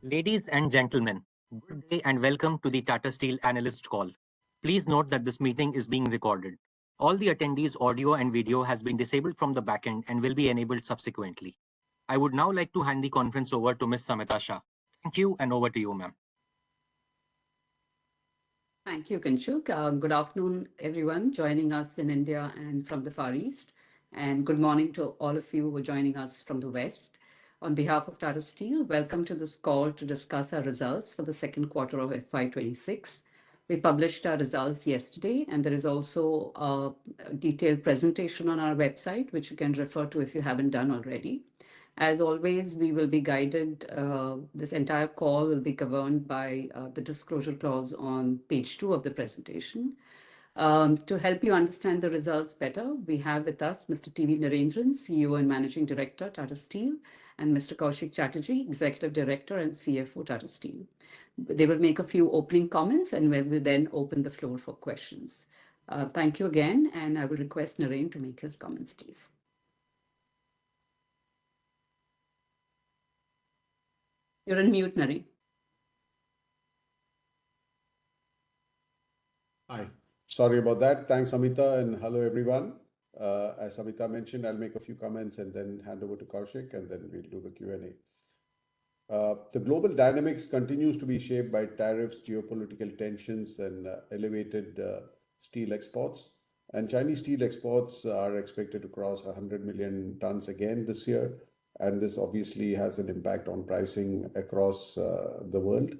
Ladies and gentlemen, good day and welcome to the Tata Steel Analyst Call. Please note that this meeting is being recorded. All the attendees' audio and video has been disabled from the backend and will be enabled subsequently. I would now like to hand the conference over to Ms. Samita Shah. Thank you and over to you, ma'am. Thank you, Kanchuk. Good afternoon, everyone joining us in India and from the Far East. And good morning to all of you who are joining us from the West. On behalf of Tata Steel, welcome to this call to discuss our results for the second quarter of FY26. We published our results yesterday, and there is also a detailed presentation on our website, which you can refer to if you haven't done already. As always, we will be guided, this entire call will be governed by the disclosure clause on page 2 of the presentation. To help you understand the results better, we have with us Mr. T.V. Narendran, CEO and Managing Director, Tata Steel, and Mr. Kaushik Chatterjee, Executive Director and CFO, Tata Steel. They will make a few opening comments and we will then open the floor for questions. Thank you again, and I will request Naren to make his comments, please. You're on mute, Naren. Hi. Sorry about that. Thanks, Amita, and hello, everyone. As Amita mentioned, I'll make a few comments and then hand over to Kaushik, and then we'll do the Q&A. The global dynamics continues to be shaped by tariffs, geopolitical tensions, and elevated steel exports. And Chinese steel exports are expected to cross 100 million tons again this year. And this obviously has an impact on pricing across the world.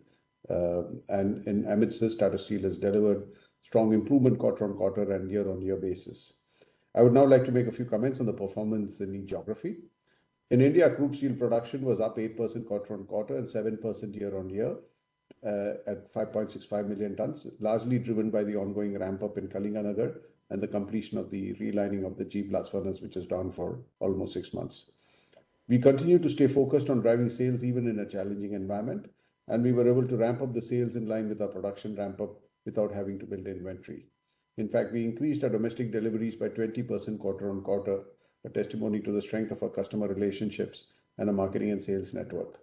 And amidst this, Tata Steel has delivered strong improvement quarter on quarter and year on year basis. I would now like to make a few comments on the performance in each geography. In India, crude steel production was up 8% quarter on quarter and 7% year on year at 5.65 million tons, largely driven by the ongoing ramp up in Kalinganagar and the completion of the relining of the G blast furnace, which is down for almost 6 months. We continue to stay focused on driving sales even in a challenging environment, and we were able to ramp up the sales in line with our production ramp up without having to build inventory. In fact, we increased our domestic deliveries by 20% quarter on quarter, a testimony to the strength of our customer relationships and a marketing and sales network.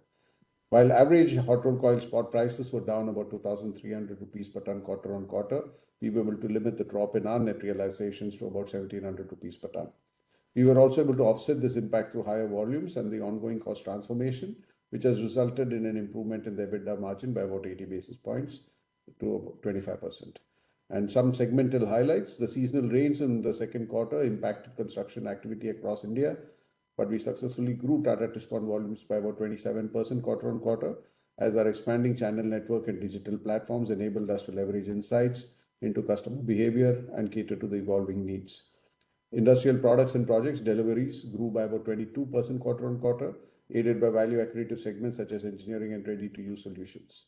While average hot rolled coil spot prices were down about 2,300 rupees per ton quarter on quarter, we were able to limit the drop in our net realizations to about 1,700 rupees per ton. We were also able to offset this impact through higher volumes and the ongoing cost transformation, which has resulted in an improvement in the EBITDA margin by about 80 basis points to about 25%. And some segmental highlights: the seasonal rains in the second quarter impacted construction activity across India, but we successfully grew Tata Tiscon volumes by about 27% quarter on quarter, as our expanding channel network and digital platforms enabled us to leverage insights into customer behavior and cater to the evolving needs. Industrial products and projects deliveries grew by about 22% quarter on quarter, aided by value accretive segments such as engineering and ready-to-use solutions.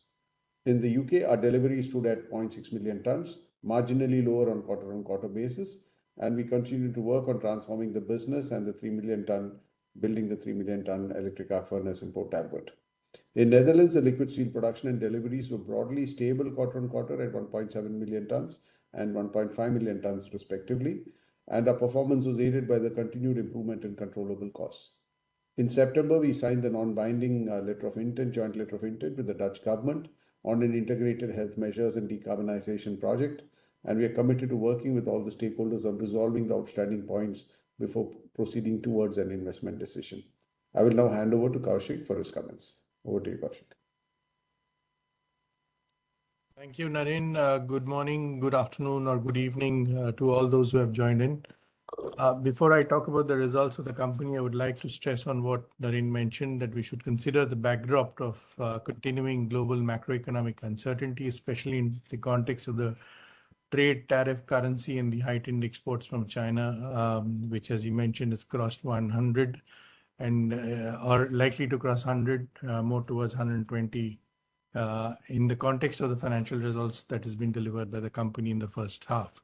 In the UK, our deliveries stood at 0.6 million tons, marginally lower on quarter basis, and we continue to work on transforming the business and building the 3 million ton electric arc furnace in Port Talbot. In Netherlands, the liquid steel production and deliveries were broadly stable quarter on quarter at 1.7 million tons and 1.5 million tons respectively, and our performance was aided by the continued improvement in controllable costs. In September, we signed the non-binding joint letter of intent with the Dutch government on an integrated health measures and decarbonization project, and we are committed to working with all the stakeholders on resolving the outstanding points before proceeding towards an investment decision. I will now hand over to Kaushik for his comments. Over to you, Kaushik. Thank you, Naren. Good morning, good afternoon, or good evening to all those who have joined in. Before I talk about the results of the company, I would like to stress on what Naren mentioned, that we should consider the backdrop of continuing global macroeconomic uncertainty, especially in the context of the trade, tariff, currency, and the heightened exports from China, which, as he mentioned, has crossed 100 and are likely to cross 100, more towards 120, in the context of the financial results that has been delivered by the company in the first half.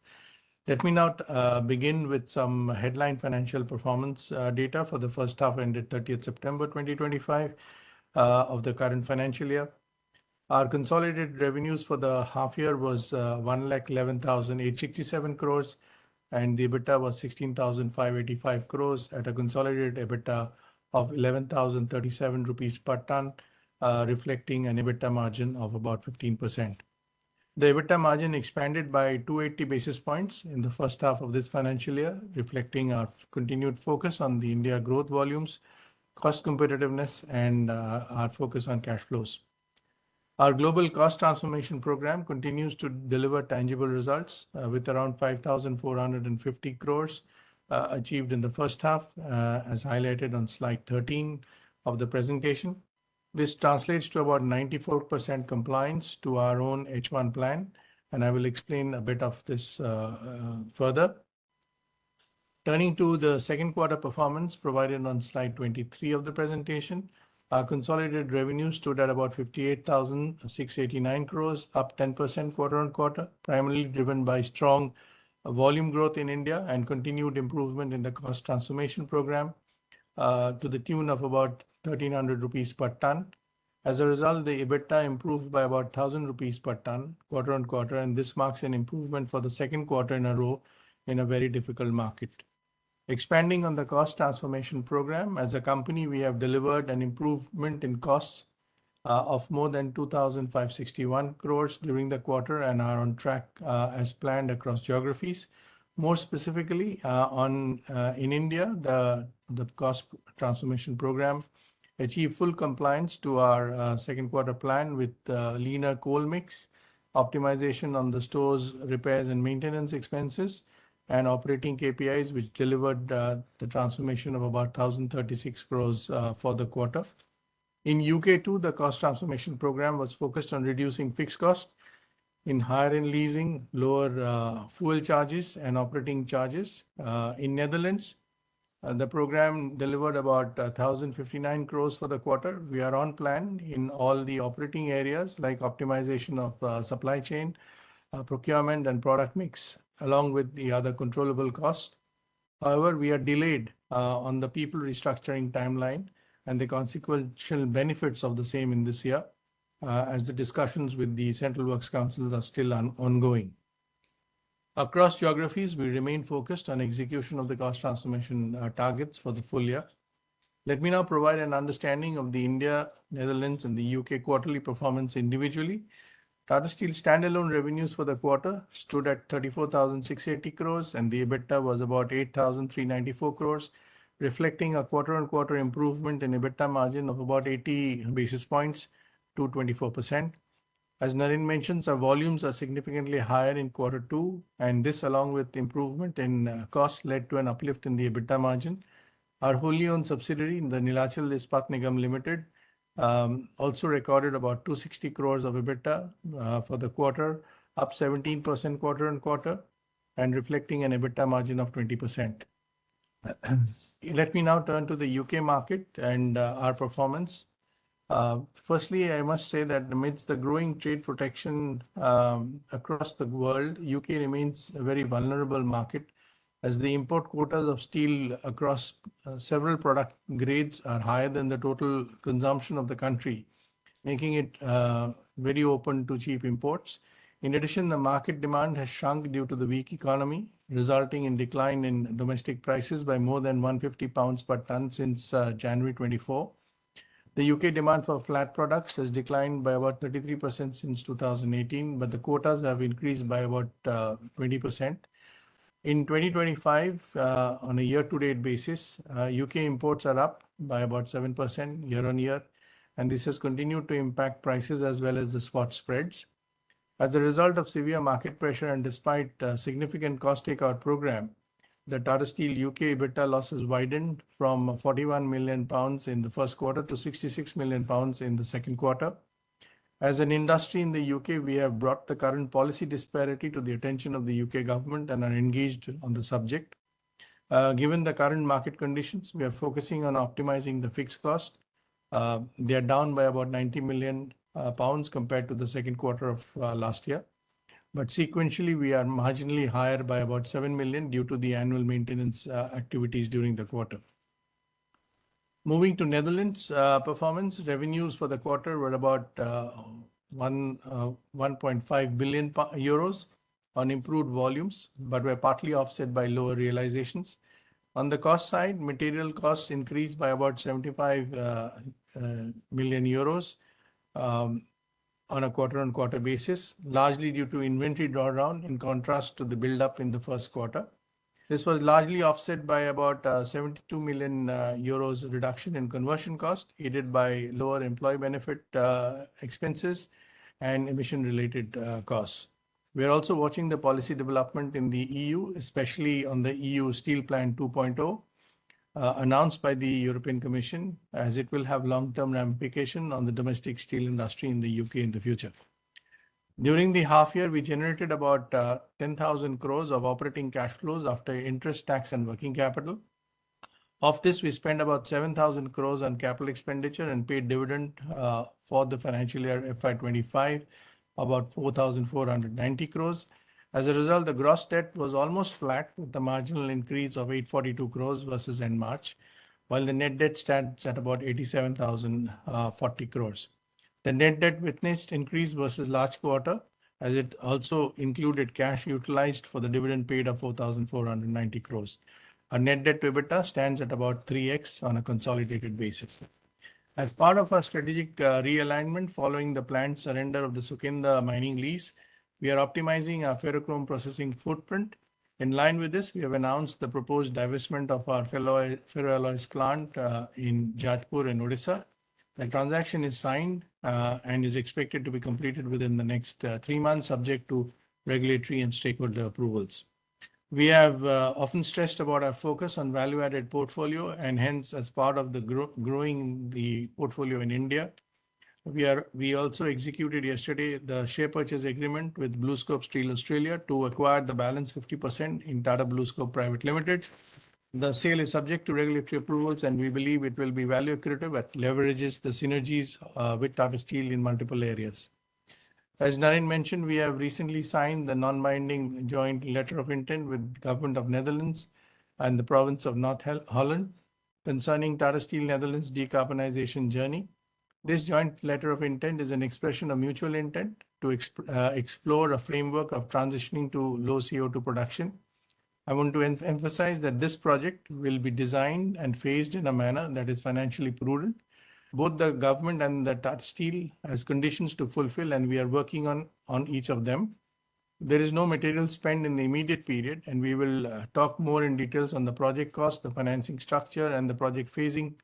Let me now begin with some headline financial performance data for the first half ended 30th September 2025 of the current financial year. Our consolidated revenues for the half year was 1,11,867 crores, and the EBITDA was 16,585 crores at a consolidated EBITDA of 11,037 rupees per ton, reflecting an EBITDA margin of about 15%. The EBITDA margin expanded by 280 basis points in the first half of this financial year, reflecting our continued focus on the India growth volumes, cost competitiveness, and our focus on cash flows. Our global cost transformation program continues to deliver tangible results with around 5,450 crores achieved in the first half, as highlighted on slide 13 of the presentation. This translates to about 94% compliance to our own H1 plan, and I will explain a bit of this further. Turning to the second quarter performance provided on slide 23 of the presentation, our consolidated revenue stood at about 58,689 crores, up 10% quarter on quarter, primarily driven by strong volume growth in India and continued improvement in the cost transformation program to the tune of about 1,300 rupees per ton. As a result, the EBITDA improved by about 1,000 rupees per ton quarter on quarter, and this marks an improvement for the second quarter in a row in a very difficult market. Expanding on the cost transformation program, as a company, we have delivered an improvement in costs of more than 2,561 crores during the quarter and are on track as planned across geographies. More specifically, in India, the cost transformation program achieved full compliance to our second quarter plan with leaner coal mix, optimization on the store's repairs and maintenance expenses, and operating KPIs, which delivered the transformation of about 1,036 crores for the quarter. In UK too, the cost transformation program was focused on reducing fixed costs in hire and leasing, lower fuel charges and operating charges. In Netherlands, the program delivered about 1,059 crores for the quarter. We are on plan in all the operating areas like optimization of supply chain, procurement and product mix, along with the other controllable costs. However, we are delayed on the people restructuring timeline and the consequential benefits of the same in this year, as the discussions with the Central Works Council are still ongoing. Across geographies, we remain focused on execution of the cost transformation targets for the full year. Let me now provide an understanding of the India, Netherlands, and the UK quarterly performance individually. Tata Steel standalone revenues for the quarter stood at 34,680 crores and the EBITDA was about 8,394 crores, reflecting a quarter-on-quarter improvement in EBITDA margin of about 80 basis points to 24%. As Naren mentions, our volumes are significantly higher in quarter two, and this, along with improvement in costs, led to an uplift in the EBITDA margin. Our wholly owned subsidiary, the Neelachal Ispat Nigam Limited, also recorded about 260 crores of EBITDA for the quarter, up 17% quarter on quarter, and reflecting an EBITDA margin of 20%. Let me now turn to the UK market and our performance. Firstly, I must say that amidst the growing trade protection across the world, UK remains a very vulnerable market as the import quotas of steel across several product grades are higher than the total consumption of the country, making it very open to cheap imports. In addition, the market demand has shrunk due to the weak economy, resulting in decline in domestic prices by more than £150 per ton since January 24. The UK demand for flat products has declined by about 33% since 2018, but the quotas have increased by about 20%. In 2025, on a year-to-date basis, UK imports are up by about 7% year on year, and this has continued to impact prices as well as the spot spreads. As a result of severe market pressure and despite a significant cost takeout program, the Tata Steel UK EBITDA losses widened from £41 million in the first quarter to £66 million in the second quarter. As an industry in the UK, we have brought the current policy disparity to the attention of the UK government and are engaged on the subject. Given the current market conditions, we are focusing on optimizing the fixed cost. They are down by about £90 million compared to the second quarter of last year. But sequentially, we are marginally higher by about £7 million due to the annual maintenance activities during the quarter. Moving to Netherlands performance, revenues for the quarter were about 1.5 billion euros on improved volumes, but were partly offset by lower realizations. On the cost side, material costs increased by about 75 million euros, on a quarter-on-quarter basis, largely due to inventory drawdown in contrast to the build-up in the first quarter. This was largely offset by about 72 million euros reduction in conversion cost, aided by lower employee benefit expenses and emission-related costs. We are also watching the policy development in the EU, especially on the EU Steel Plan 2.0, announced by the European Commission, as it will have long-term ramification on the domestic steel industry in the UK in the future. During the half year, we generated about 10,000 crores of operating cash flows after interest, tax, and working capital. Of this, we spent about 7,000 crores on capital expenditure and paid dividend for the financial year FY25, about 4,490 crores. As a result, the gross debt was almost flat with the marginal increase of 842 crores versus end March, while the net debt stands at about 87,040 crores. The net debt witnessed increase versus last quarter, as it also included cash utilized for the dividend paid of 4,490 crores. Our net debt to EBITDA stands at about 3x on a consolidated basis. As part of our strategic realignment following the planned surrender of the Sukinda mining lease, we are optimizing our ferrochrome processing footprint. In line with this, we have announced the proposed divestment of our ferroalloys plant in Jajpur in Odisha. The transaction is signed and is expected to be completed within the next 3 months, subject to regulatory and stakeholder approvals. We have often stressed about our focus on value-added portfolio, and hence, as part of the growing the portfolio in India, we also executed yesterday the share purchase agreement with BlueScope Steel Australia to acquire the balance 50% in Tata BlueScope Private Limited. The sale is subject to regulatory approvals, and we believe it will be value accretive that leverages the synergies with Tata Steel in multiple areas. As Naren mentioned, we have recently signed the non-binding joint letter of intent with the Government of Netherlands and the province of North Holland concerning Tata Steel Netherlands' decarbonization journey. This joint letter of intent is an expression of mutual intent to explore a framework of transitioning to low CO2 production. I want to emphasize that this project will be designed and phased in a manner that is financially prudent. Both the government and the Tata Steel has conditions to fulfill, and we are working on each of them. There is no material spend in the immediate period, and we will talk more in details on the project cost, the financing structure, and the project phasing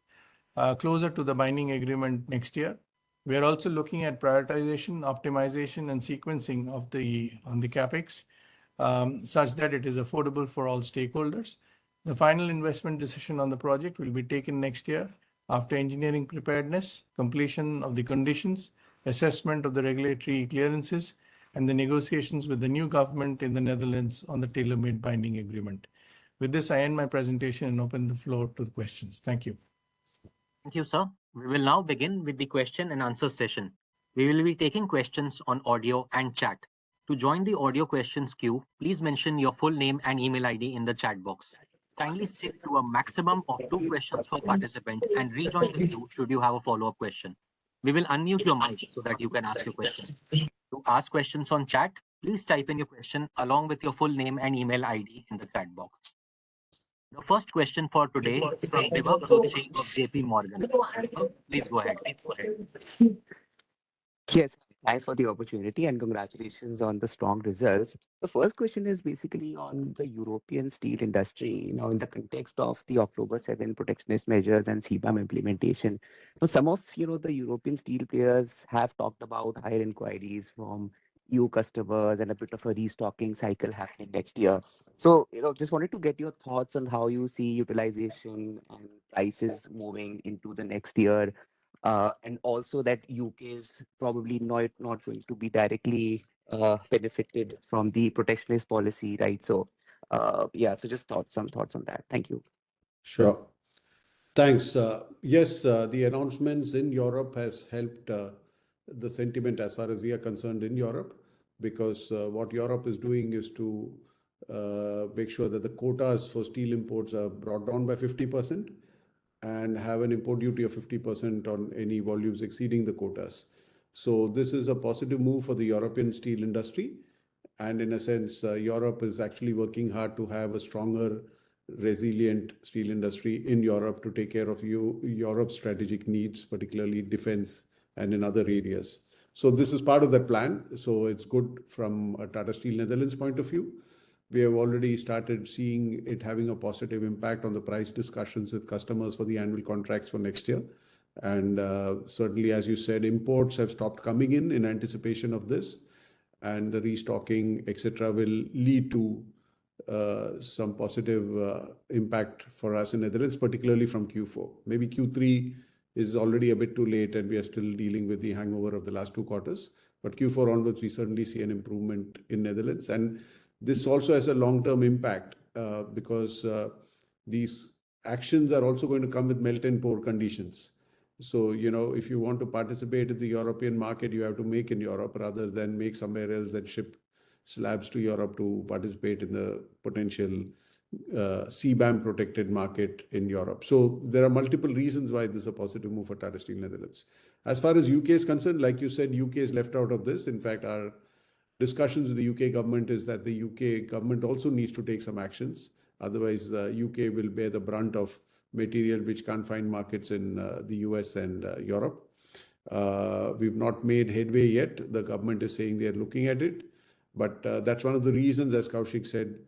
closer to the binding agreement next year. We are also looking at prioritization, optimization, and sequencing of the capex such that it is affordable for all stakeholders. The final investment decision on the project will be taken next year after engineering preparedness, completion of the conditions, assessment of the regulatory clearances, and the negotiations with the new government in the Netherlands on the tailor-made binding agreement. With this, I end my presentation and open the floor to the questions. Thank you. Thank you, sir. We will now begin with the question and answer session. We will be taking questions on audio and chat. To join the audio questions queue, please mention your full name and email ID in the chat box. Kindly stick to a maximum of 2 questions per participant and rejoin the queue should you have a follow-up question. We will unmute your mic so that you can ask your question. To ask questions on chat, please type in your question along with your full name and email ID in the chat box. The first question for today is from Vibhav Zutshi of JP Morgan. Vibhav, please go ahead. Yes, thanks for the opportunity and congratulations on the strong results. The first question is basically on the European steel industry. In the context of the October 7 protectionist measures and CBAM implementation, some of the European steel players have talked about higher inquiries from EU customers and a bit of a restocking cycle happening next year. So, just wanted to get your thoughts on how you see utilization and prices moving into the next year. And also that UK is probably not going to be directly benefited from the protectionist policy, right? So, so just some thoughts on that. Thank you. Sure. Thanks. Yes, the announcements in Europe has helped the sentiment as far as we are concerned in Europe, because what Europe is doing is to make sure that the quotas for steel imports are brought down by 50% and have an import duty of 50% on any volumes exceeding the quotas. So this is a positive move for the European steel industry. And in a sense, Europe is actually working hard to have a stronger, resilient steel industry in Europe to take care of Europe's strategic needs, particularly defense and in other areas. So this is part of that plan. So it's good from a Tata Steel Netherlands point of view. We have already started seeing it having a positive impact on the price discussions with customers for the annual contracts for next year. And certainly, as you said, imports have stopped coming in anticipation of this, and the restocking, etc., will lead to some positive impact for us in Netherlands, particularly from Q4. Maybe Q3 is already a bit too late, and we are still dealing with the hangover of the last 2 quarters. But Q4 onwards, we certainly see an improvement in Netherlands, and this also has a long-term impact because these actions are also going to come with melt and pour conditions. So, if you want to participate in the European market, you have to make in Europe rather than make somewhere else and ship slabs to Europe to participate in the potential CBAM protected market in Europe. So there are multiple reasons why this is a positive move for Tata Steel Netherlands. As far as UK is concerned, like you said, UK is left out of this. In fact, our discussions with the UK government is that the UK government also needs to take some actions. Otherwise, the UK will bear the brunt of material which can't find markets in the US and Europe. We've not made headway yet. The government is saying they are looking at it. But that's one of the reasons, as Kaushik said,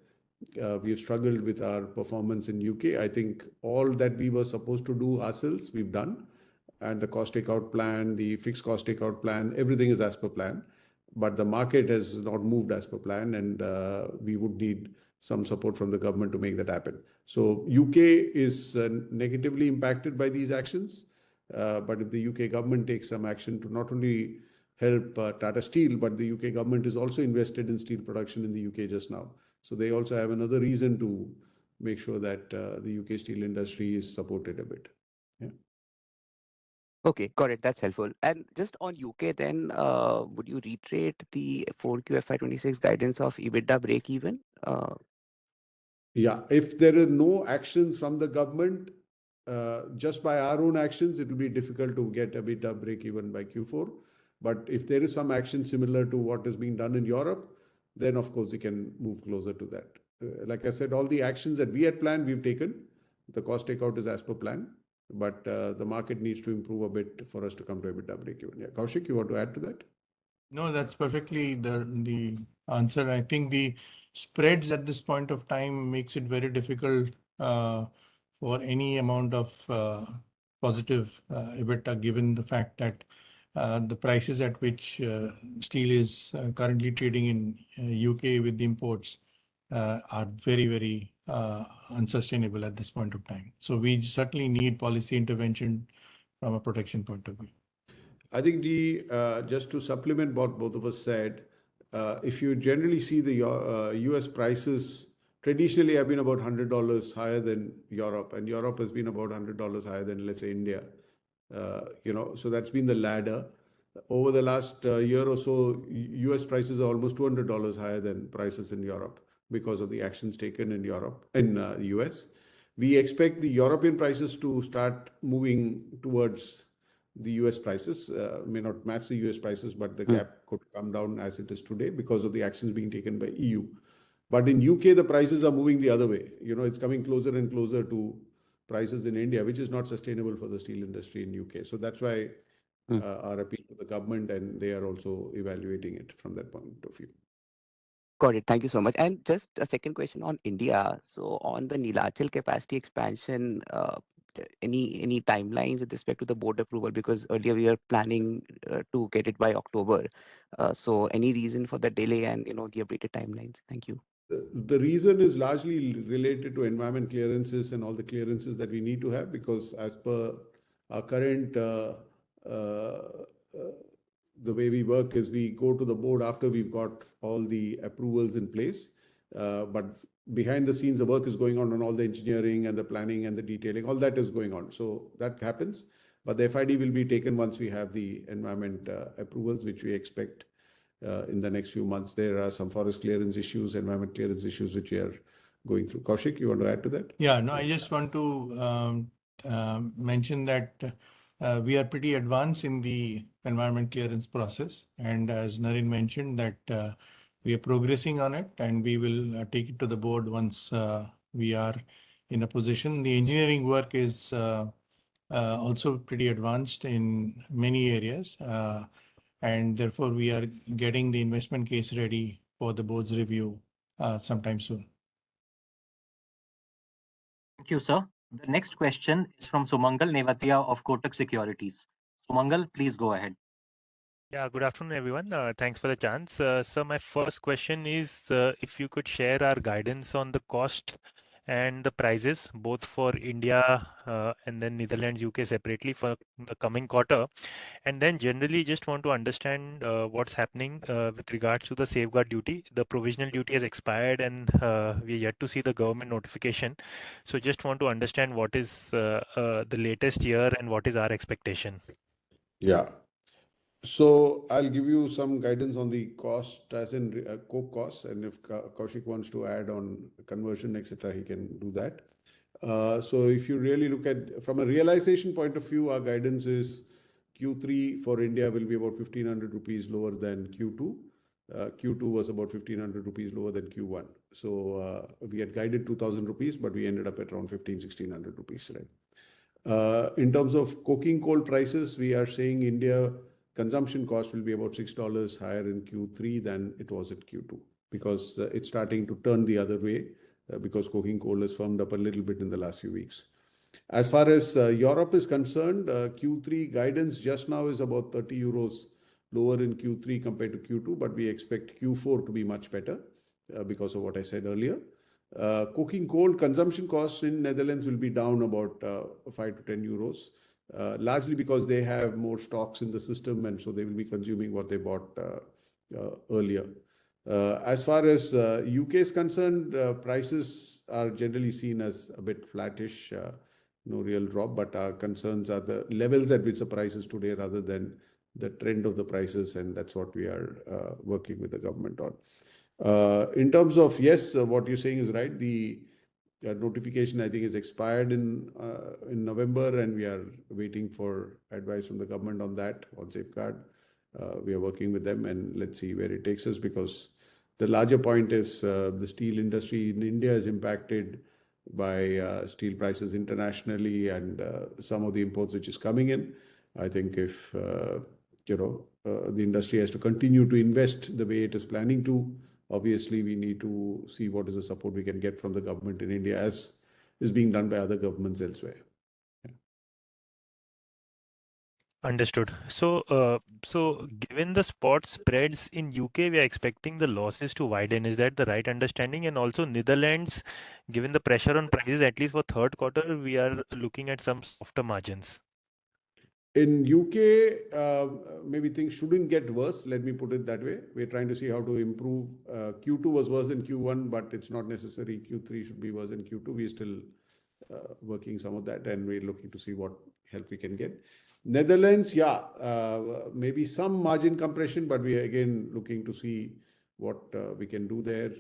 we have struggled with our performance in UK. I think all that we were supposed to do ourselves, we've done. And the cost takeout plan, the fixed cost takeout plan, everything is as per plan. But the market has not moved as per plan, and we would need some support from the government to make that happen. So UK is negatively impacted by these actions. But if the UK government takes some action to not only help Tata Steel, but the UK government is also invested in steel production in the UK just now. So they also have another reason to make sure that the UK steel industry is supported a bit. Yeah. Okay, got it. That's helpful. And just on UK, then, would you reiterate the 4QFY26 guidance of EBITDA break even? Yeah, if there are no actions from the government, just by our own actions, it will be difficult to get EBITDA break even by Q4. But if there is some action similar to what is being done in Europe, then of course we can move closer to that. Like I said, all the actions that we had planned, we've taken. The cost takeout is as per plan, but the market needs to improve a bit for us to come to EBITDA break even. Yeah, Kaushik, you want to add to that? No, that's perfectly the answer. I think the spreads at this point of time makes it very difficult for any amount of positive EBITDA, given the fact that the prices at which steel is currently trading in UK with the imports are very, very unsustainable at this point of time. So we certainly need policy intervention from a protection point of view. I think just to supplement what both of us said, if you generally see the US prices traditionally have been about $100 higher than Europe, and Europe has been about $100 higher than, let's say, India. So that's been the ladder. Over the last year or so, US prices are almost $200 higher than prices in Europe because of the actions taken in the US. We expect the European prices to start moving towards the US prices. May not match the US prices, but the gap could come down as it is today because of the actions being taken by EU. But in UK, the prices are moving the other way. It's coming closer and closer to prices in India, which is not sustainable for the steel industry in UK. So that's why our appeal to the government, and they are also evaluating it from that point of view. Got it. Thank you so much. And just a second question on India. So on the Neelachal capacity expansion, any timelines with respect to the board approval? Because earlier we were planning to get it by October. So any reason for the delay and the updated timelines? Thank you. The reason is largely related to environment clearances and all the clearances that we need to have, because as per our current the way we work is we go to the board after we've got all the approvals in place. But behind the scenes, the work is going on all the engineering and the planning and the detailing, all that is going on. So that happens. But the FID will be taken once we have the environment approvals, which we expect in the next few months. There are some forest clearance issues, environment clearance issues, which we are going through. Kaushik, you want to add to that? Yeah, no, I just want to mention that we are pretty advanced in the environment clearance process. And as Naren mentioned, that we are progressing on it, and we will take it to the board once we are in a position. The engineering work is also pretty advanced in many areas. And therefore, we are getting the investment case ready for the board's review sometime soon. Thank you, sir. The next question is from Sumangal Nevatia of Kotak Securities. Sumangal, please go ahead. Yeah, good afternoon, everyone. Thanks for the chance. So my first question is if you could share our guidance on the cost and the prices, both for India and then Netherlands, UK separately for the coming quarter. And then generally just want to understand what's happening with regards to the safeguard duty. The provisional duty has expired and we are yet to see the government notification. So just want to understand what is the latest year and what is our expectation. Yeah. So I'll give you some guidance on the cost, as in coke costs, and if Kaushik wants to add on conversion, etc., he can do that. So if you really look at from a realization point of view, our guidance is Q3 for India will be about 1,500 rupees lower than Q2. Q2 was about 1,500 rupees lower than Q1. So we had guided 2,000 rupees, but we ended up at around 1,500-1,600 rupees, right? In terms of coking coal prices, we are saying India consumption cost will be about $6 higher in Q3 than it was at Q2 because it's starting to turn the other way because coking coal has firmed up a little bit in the last few weeks. As far as Europe is concerned, Q3 guidance just now is about 30 euros lower in Q3 compared to Q2, but we expect Q4 to be much better because of what I said earlier. Coking coal consumption costs in Netherlands will be down about 5 to 10 euros. Largely because they have more stocks in the system and so they will be consuming what they bought earlier. As far as UK is concerned, prices are generally seen as a bit flattish, no real drop, but our concerns are the levels at which the price is today rather than the trend of the prices, and that's what we are working with the government on. In terms of, yes, what you're saying is right. The notification, I think, is expired in November, and we are waiting for advice from the government on that, on safeguard. We are working with them, and let's see where it takes us because the larger point is the steel industry in India is impacted by steel prices internationally and some of the imports which is coming in. I think if the industry has to continue to invest the way it is planning to, obviously we need to see what is the support we can get from the government in India as is being done by other governments elsewhere. Understood. So, given the spot spreads in UK, we are expecting the losses to widen. Is that the right understanding? And also Netherlands, given the pressure on prices, at least for third quarter, we are looking at some softer margins. In UK, maybe things shouldn't get worse. Let me put it that way. We're trying to see how to improve. Q2 was worse than Q1, but it's not necessary. Q3 should be worse than Q2. We're still working some of that, and we're looking to see what help we can get. Netherlands, maybe some margin compression, but we are again looking to see what we can do there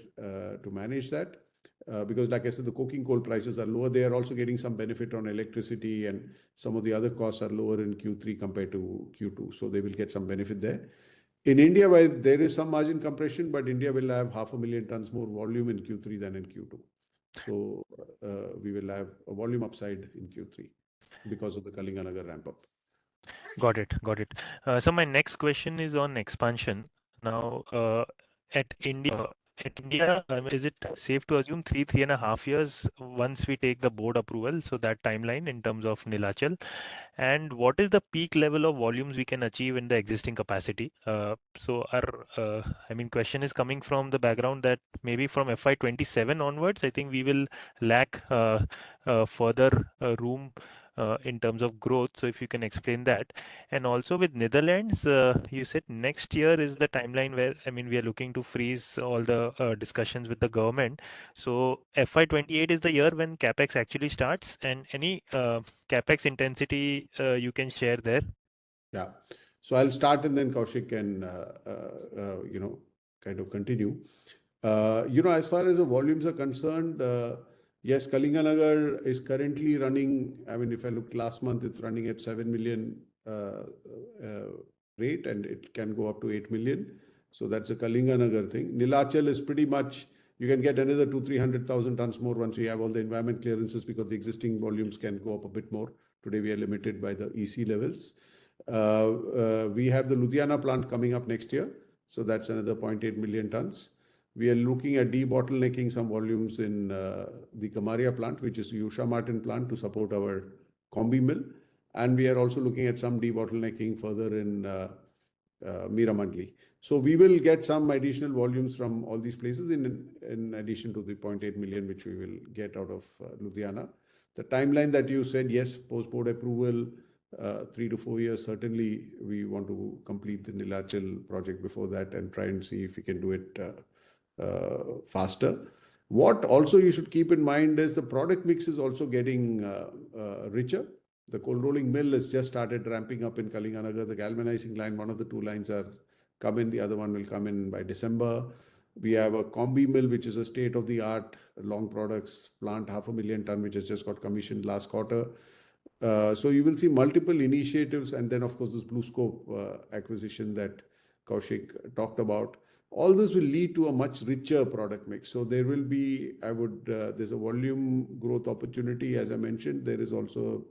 to manage that. Because like I said, the coking coal prices are lower. They are also getting some benefit on electricity and some of the other costs are lower in Q3 compared to Q2. So they will get some benefit there. In India, while there is some margin compression, but India will have 500,000 tons more volume in Q3 than in Q2. So we will have a volume upside in Q3 because of the Kalinganagar ramp up. Got it. So my next question is on expansion. Now, at India, is it safe to assume 3.5 years once we take the board approval? So that timeline in terms of Nilachal, and what is the peak level of volumes we can achieve in the existing capacity? So our, question is coming from the background that maybe from FY27 onwards, I think we will lack further room in terms of growth. So if you can explain that. And also with Netherlands, you said next year is the timeline where, we are looking to freeze all the discussions with the government. So FY28 is the year when CapEx actually starts, and any CapEx intensity you can share there? Yeah. So I'll start and then Kaushik can, kind of continue. As far as the volumes are concerned, yes, Kalinganagar is currently running. If I look last month, it's running at 7 million rate, and it can go up to 8 million. So that's a Kalinganagar thing. Nilachal is pretty much, you can get another 200,000-300,000 tons more once we have all the environment clearances because the existing volumes can go up a bit more Today we are limited by the EC levels. We have the Ludhiana plant coming up next year. So that's another 0.8 million tons. We are looking at debottlenecking some volumes in the Kamaria plant, which is Usha Martin plant, to support our combi mill. And we are also looking at some debottlenecking further in Meramandali. So we will get some additional volumes from all these places in addition to the 0.8 million which we will get out of Ludhiana. The timeline that you said, yes, post-board approval, 3 to 4 years, certainly we want to complete the Nilachal project before that and try and see if we can do it faster. What also you should keep in mind is the product mix is also getting richer. The cold rolling mill has just started ramping up in Kalinganagar. The galvanizing line, one of the two lines are come in, the other one will come in by December. We have a combi mill, which is a state-of-the-art long products plant, 500,000 ton, which has just got commissioned last quarter. So you will see multiple initiatives, and then of course this Blue Scope acquisition that Kaushik talked about. All this will lead to a much richer product mix. So there will be, there's a volume growth opportunity, as I mentioned. There is also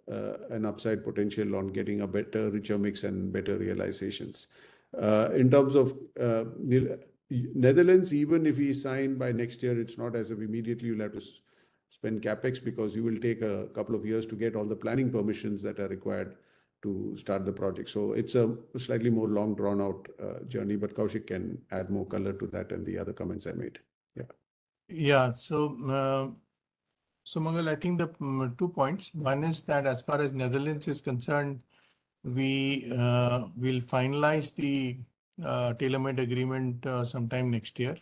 an upside potential on getting a better, richer mix and better realizations. In terms of Netherlands, even if we sign by next year, it's not as if immediately you'll have to spend capex, because you will take a couple of years to get all the planning permissions that are required to start the project. So it's a slightly more long drawn out journey, but Kaushik can add more color to that and the other comments I made. Yeah. So Mangal, I think the 2 points. One is that as far as Netherlands is concerned, we will finalize the tailor-made agreement sometime next year,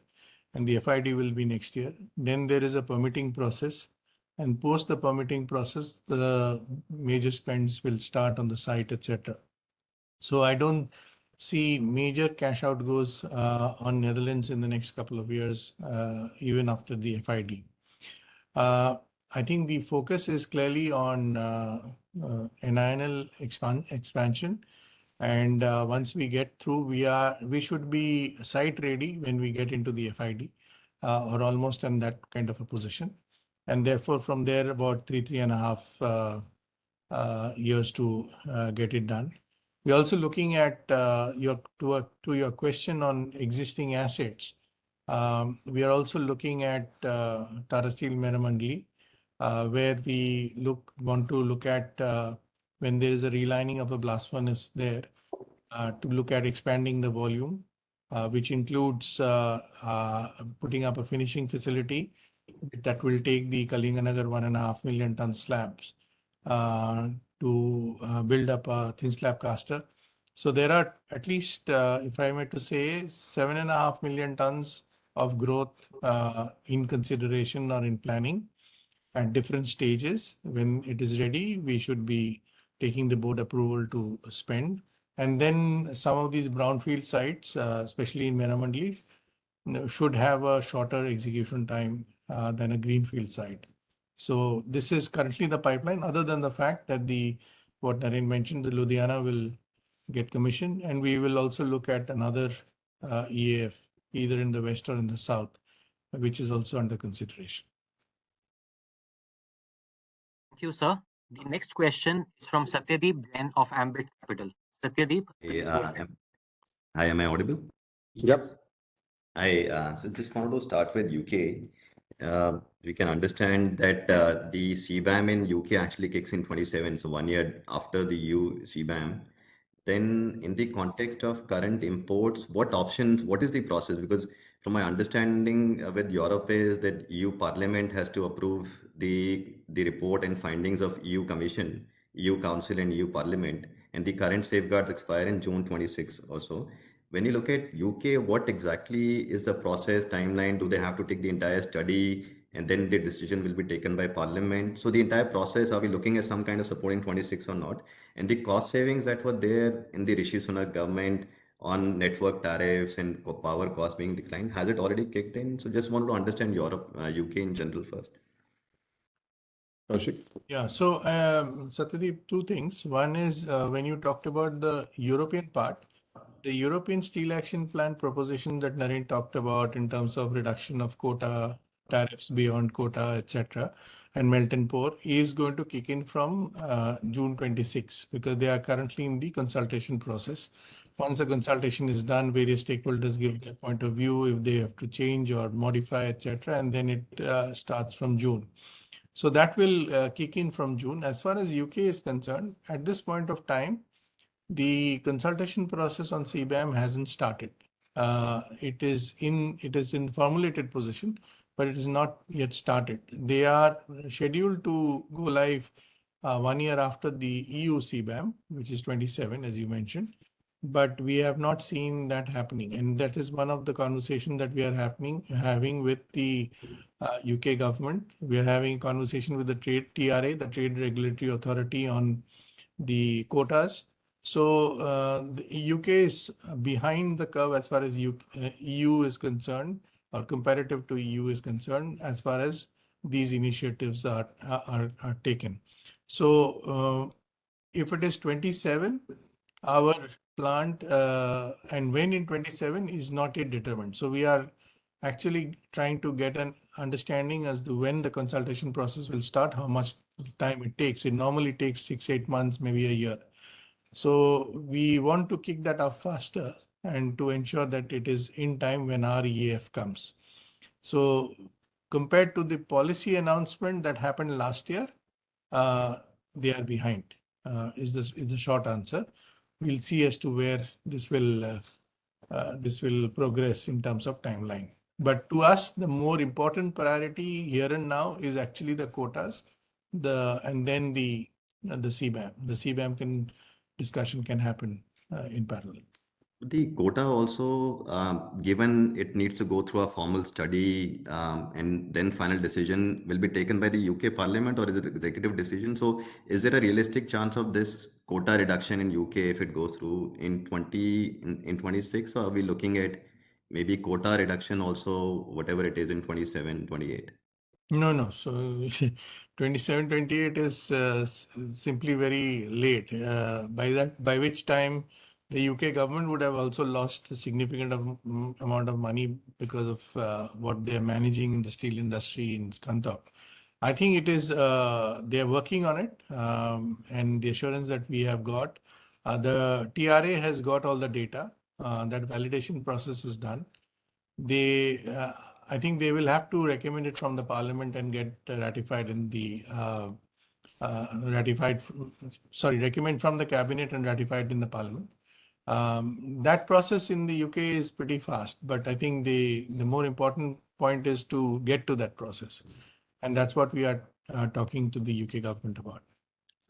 and the FID will be next year. Then there is a permitting process, and post the permitting process, the major spends will start on the site, etc. So I don't see major cash outgoes on Netherlands in the next couple of years, even after the FID. I think the focus is clearly on NINL expansion. And once we get through, we should be site ready when we get into the FID, or almost in that kind of a position. And therefore, from there, about 3.5 years to get it done. We're also looking at your question on existing assets. We are also looking at Tata Steel Meramandali, where we want to look at when there is a relining of a blast furnace there, to look at expanding the volume, which includes putting up a finishing facility that will take the Kalinganagar 1.5 million ton slabs to build up a thin slab caster. So there are at least, if I were to say, 7.5 million tons of growth in consideration or in planning at different stages. When it is ready, we should be taking the board approval to spend. And then some of these brownfield sites, especially in Meramandali, should have a shorter execution time than a greenfield site. So this is currently the pipeline, other than the fact that what Naren mentioned, the Ludhiana will get commissioned, and we will also look at another EAF, either in the west or in the south, which is also under consideration. Thank you, sir. The next question is from Satyadeep Jain of Ambit Capital. Satyadeep, please go ahead. Hi, am I audible? Yep. So just want to start with UK. We can understand that the CBAM in UK actually kicks in 27, so 1 year after the EU CBAM. Then in the context of current imports, what is the process? Because from my understanding with Europe is that EU Parliament has to approve the report and findings of EU Commission, EU Council and EU Parliament, and the current safeguards expire in June 26 or so. When you look at UK, what exactly is the process timeline? Do they have to take the entire study and then the decision will be taken by Parliament? So the entire process, are we looking at some kind of support in 26 or not? And the cost savings that were there in the Rishi Sunak government on network tariffs and power costs being declined, has it already kicked in? So just want to understand Europe, UK in general first. Kaushik? Yeah, so Satyadeep, 2 things. One is when you talked about the European part, the European Steel Action Plan proposition that Naren talked about in terms of reduction of quota tariffs beyond quota, etc., and melt and pour is going to kick in from June 26 because they are currently in the consultation process. Once the consultation is done, various stakeholders give their point of view if they have to change or modify, etc., and then it starts from June. So that will kick in from June. As far as UK is concerned, at this point of time, the consultation process on CBAM hasn't started. It is in formulated position, but it is not yet started. They are scheduled to go live 1 year after the EU CBAM, which is 27, as you mentioned. But we have not seen that happening, and that is one of the conversations that we are having with the UK government. We are having a conversation with the TRA, the Trade Regulatory Authority, on the quotas. So the UK is behind the curve as far as EU is concerned, or comparative to EU is concerned, as far as these initiatives are taken. So if it is 27, our plant and when in 27 is not yet determined. So we are actually trying to get an understanding as to when the consultation process will start, how much time it takes. It normally takes 6-8 months, maybe a year. So we want to kick that off faster and to ensure that it is in time when our EAF comes. So compared to the policy announcement that happened last year, they are behind, is the short answer. We'll see as to where this will progress in terms of timeline. But to us, the more important priority here and now is actually the quotas, and then the CBAM. The CBAM discussion can happen in parallel. The quota also, given it needs to go through a formal study and then final decision will be taken by the UK Parliament, or is it executive decision? So is there a realistic chance of this quota reduction in UK if it goes through in 26, or are we looking at maybe quota reduction also, whatever it is in 27, 28? No. So 27, 28 is simply very late. By which time the UK government would have also lost a significant amount of money because of what they are managing in the steel industry in Scunthorpe. I think it is, they are working on it, and the assurance that we have got, the TRA has got all the data, that validation process is done. I think they will have to recommend it from the parliament and get ratified in the recommend from the cabinet and ratified in the parliament. That process in the UK is pretty fast, but I think the more important point is to get to that process, and that's what we are talking to the UK government about.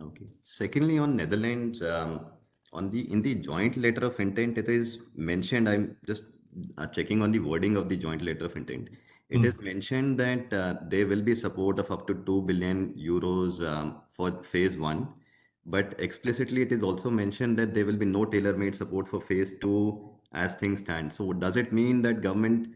Okay. Secondly, on Netherlands, in the joint letter of intent, it is mentioned. I'm just checking on the wording of the joint letter of intent. It is mentioned that there will be support of up to 2 billion euros for phase one, but explicitly it is also mentioned that there will be no tailor-made support for phase two as things stand. So does it mean that government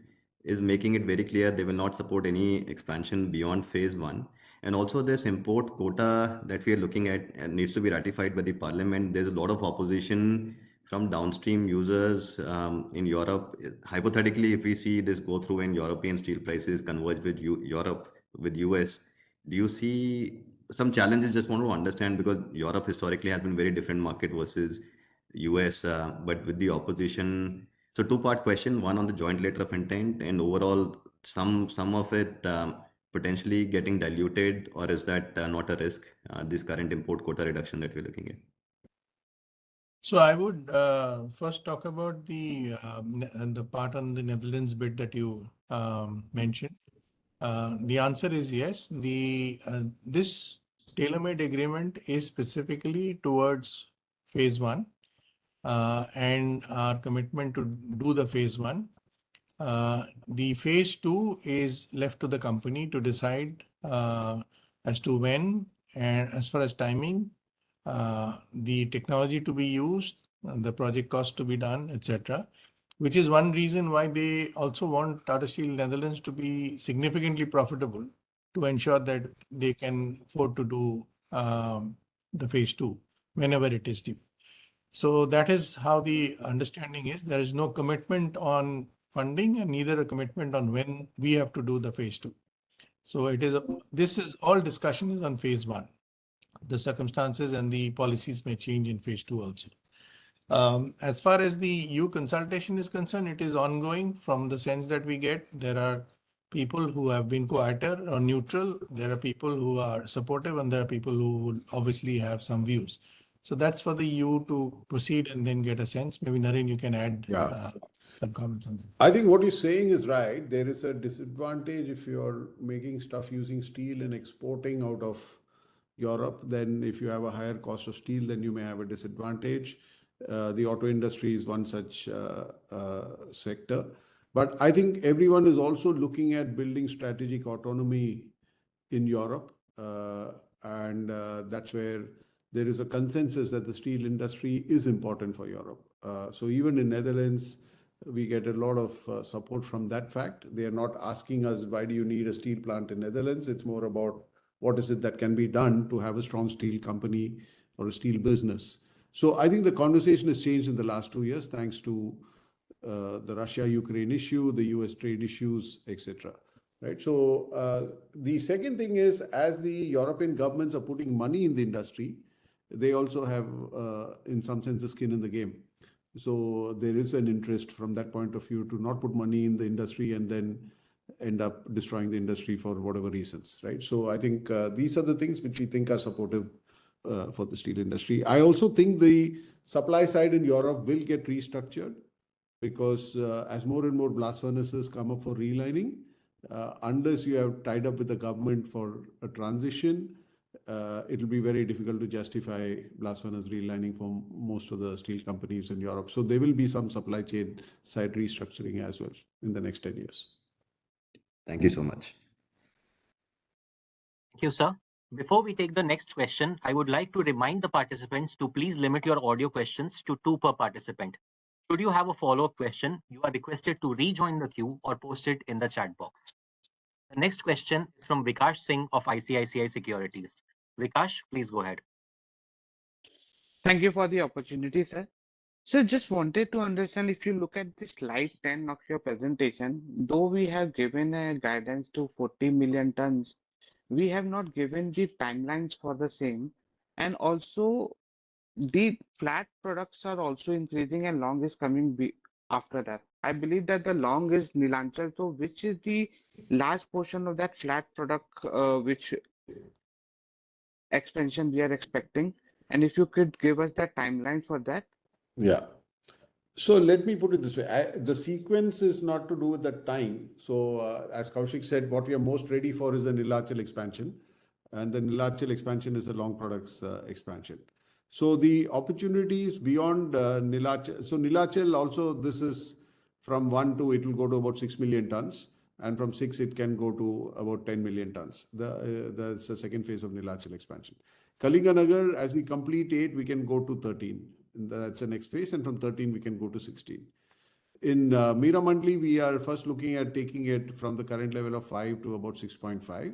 is making it very clear they will not support any expansion beyond phase one? And also this import quota that we are looking at needs to be ratified by the parliament. There's a lot of opposition from downstream users in Europe. Hypothetically, if we see this go through and European steel prices converge with Europe, with US, do you see some challenges? Just want to understand, because Europe historically has been very different market versus US, but with the opposition. So two-part question, one on the joint letter of intent and overall some of it potentially getting diluted, or is that not a risk, this current import quota reduction that we're looking at? So I would first talk about the part on the Netherlands bit that you mentioned. The answer is yes. This tailor-made agreement is specifically towards phase one, and our commitment to do the phase one. The phase two is left to the company to decide as to when, and as far as timing, the technology to be used, the project cost to be done, etc. Which is one reason why they also want Tata Steel Netherlands to be significantly profitable, to ensure that they can afford to do the phase two whenever it is due. So that is how the understanding is. There is no commitment on funding and neither a commitment on when we have to do the phase two. So it is this is all discussion is on phase one. The circumstances and the policies may change in phase two also. As far as the EU consultation is concerned, it is ongoing from the sense that we get. There are people who have been quieter or neutral. There are people who are supportive, and there are people who will obviously have some views. So that's for the EU to proceed and then get a sense. Maybe Naren, you can add some comments on that. I think what you're saying is right. There is a disadvantage if you're making stuff using steel and exporting out of Europe. Then, if you have a higher cost of steel, then you may have a disadvantage. The auto industry is one such sector. But I think everyone is also looking at building strategic autonomy in Europe. And that's where there is a consensus that the steel industry is important for Europe. So even in Netherlands, we get a lot of support from that fact. They are not asking us, why do you need a steel plant in Netherlands? It's more about what is it that can be done to have a strong steel company or a steel business. So I think the conversation has changed in the last 2 years, thanks to the Russia-Ukraine issue, the US trade issues, etc. Right. So the second thing is, as the European governments are putting money in the industry, they also have, in some sense, a skin in the game. So there is an interest from that point of view to not put money in the industry and then end up destroying the industry for whatever reasons, right? So I think these are the things which we think are supportive for the steel industry. I also think the supply side in Europe will get restructured because as more and more blast furnaces come up for relining, unless you have tied up with the government for a transition, it'll be very difficult to justify blast furnace relining for most of the steel companies in Europe. So there will be some supply chain side restructuring as well in the next 10 years. Thank you so much. Thank you, sir. Before we take the next question, I would like to remind the participants to please limit your audio questions to 2 per participant. Should you have a follow-up question, you are requested to rejoin the queue or post it in the chat box. The next question is from Vikash Singh of ICICI Securities. Vikash, please go ahead. Thank you for the opportunity, sir. So just wanted to understand, if you look at the slide 10 of your presentation, though we have given a guidance to 40 million tons, we have not given the timelines for the same. And also the flat products are also increasing and long is coming after that. I believe that the long is Neelachal. So which is the large portion of that flat product which expansion we are expecting? And if you could give us the timeline for that. Yeah. So let me put it this way. The sequence is not to do with the time. So as Kaushik said, what we are most ready for is the Neelachal expansion. And the Neelachal expansion is a long products expansion. So the opportunities beyond Neelachal. So Neelachal also, this is from 1 to, it will go to about 6 million tons. And from 6, it can go to about 10 million tons. That's the second phase of Neelachal expansion. Kalinganagar, as we complete 8, we can go to 13. That's the next phase. And from 13, we can go to 16. In Meramandali, we are first looking at taking it from the current level of 5 to about 6.5.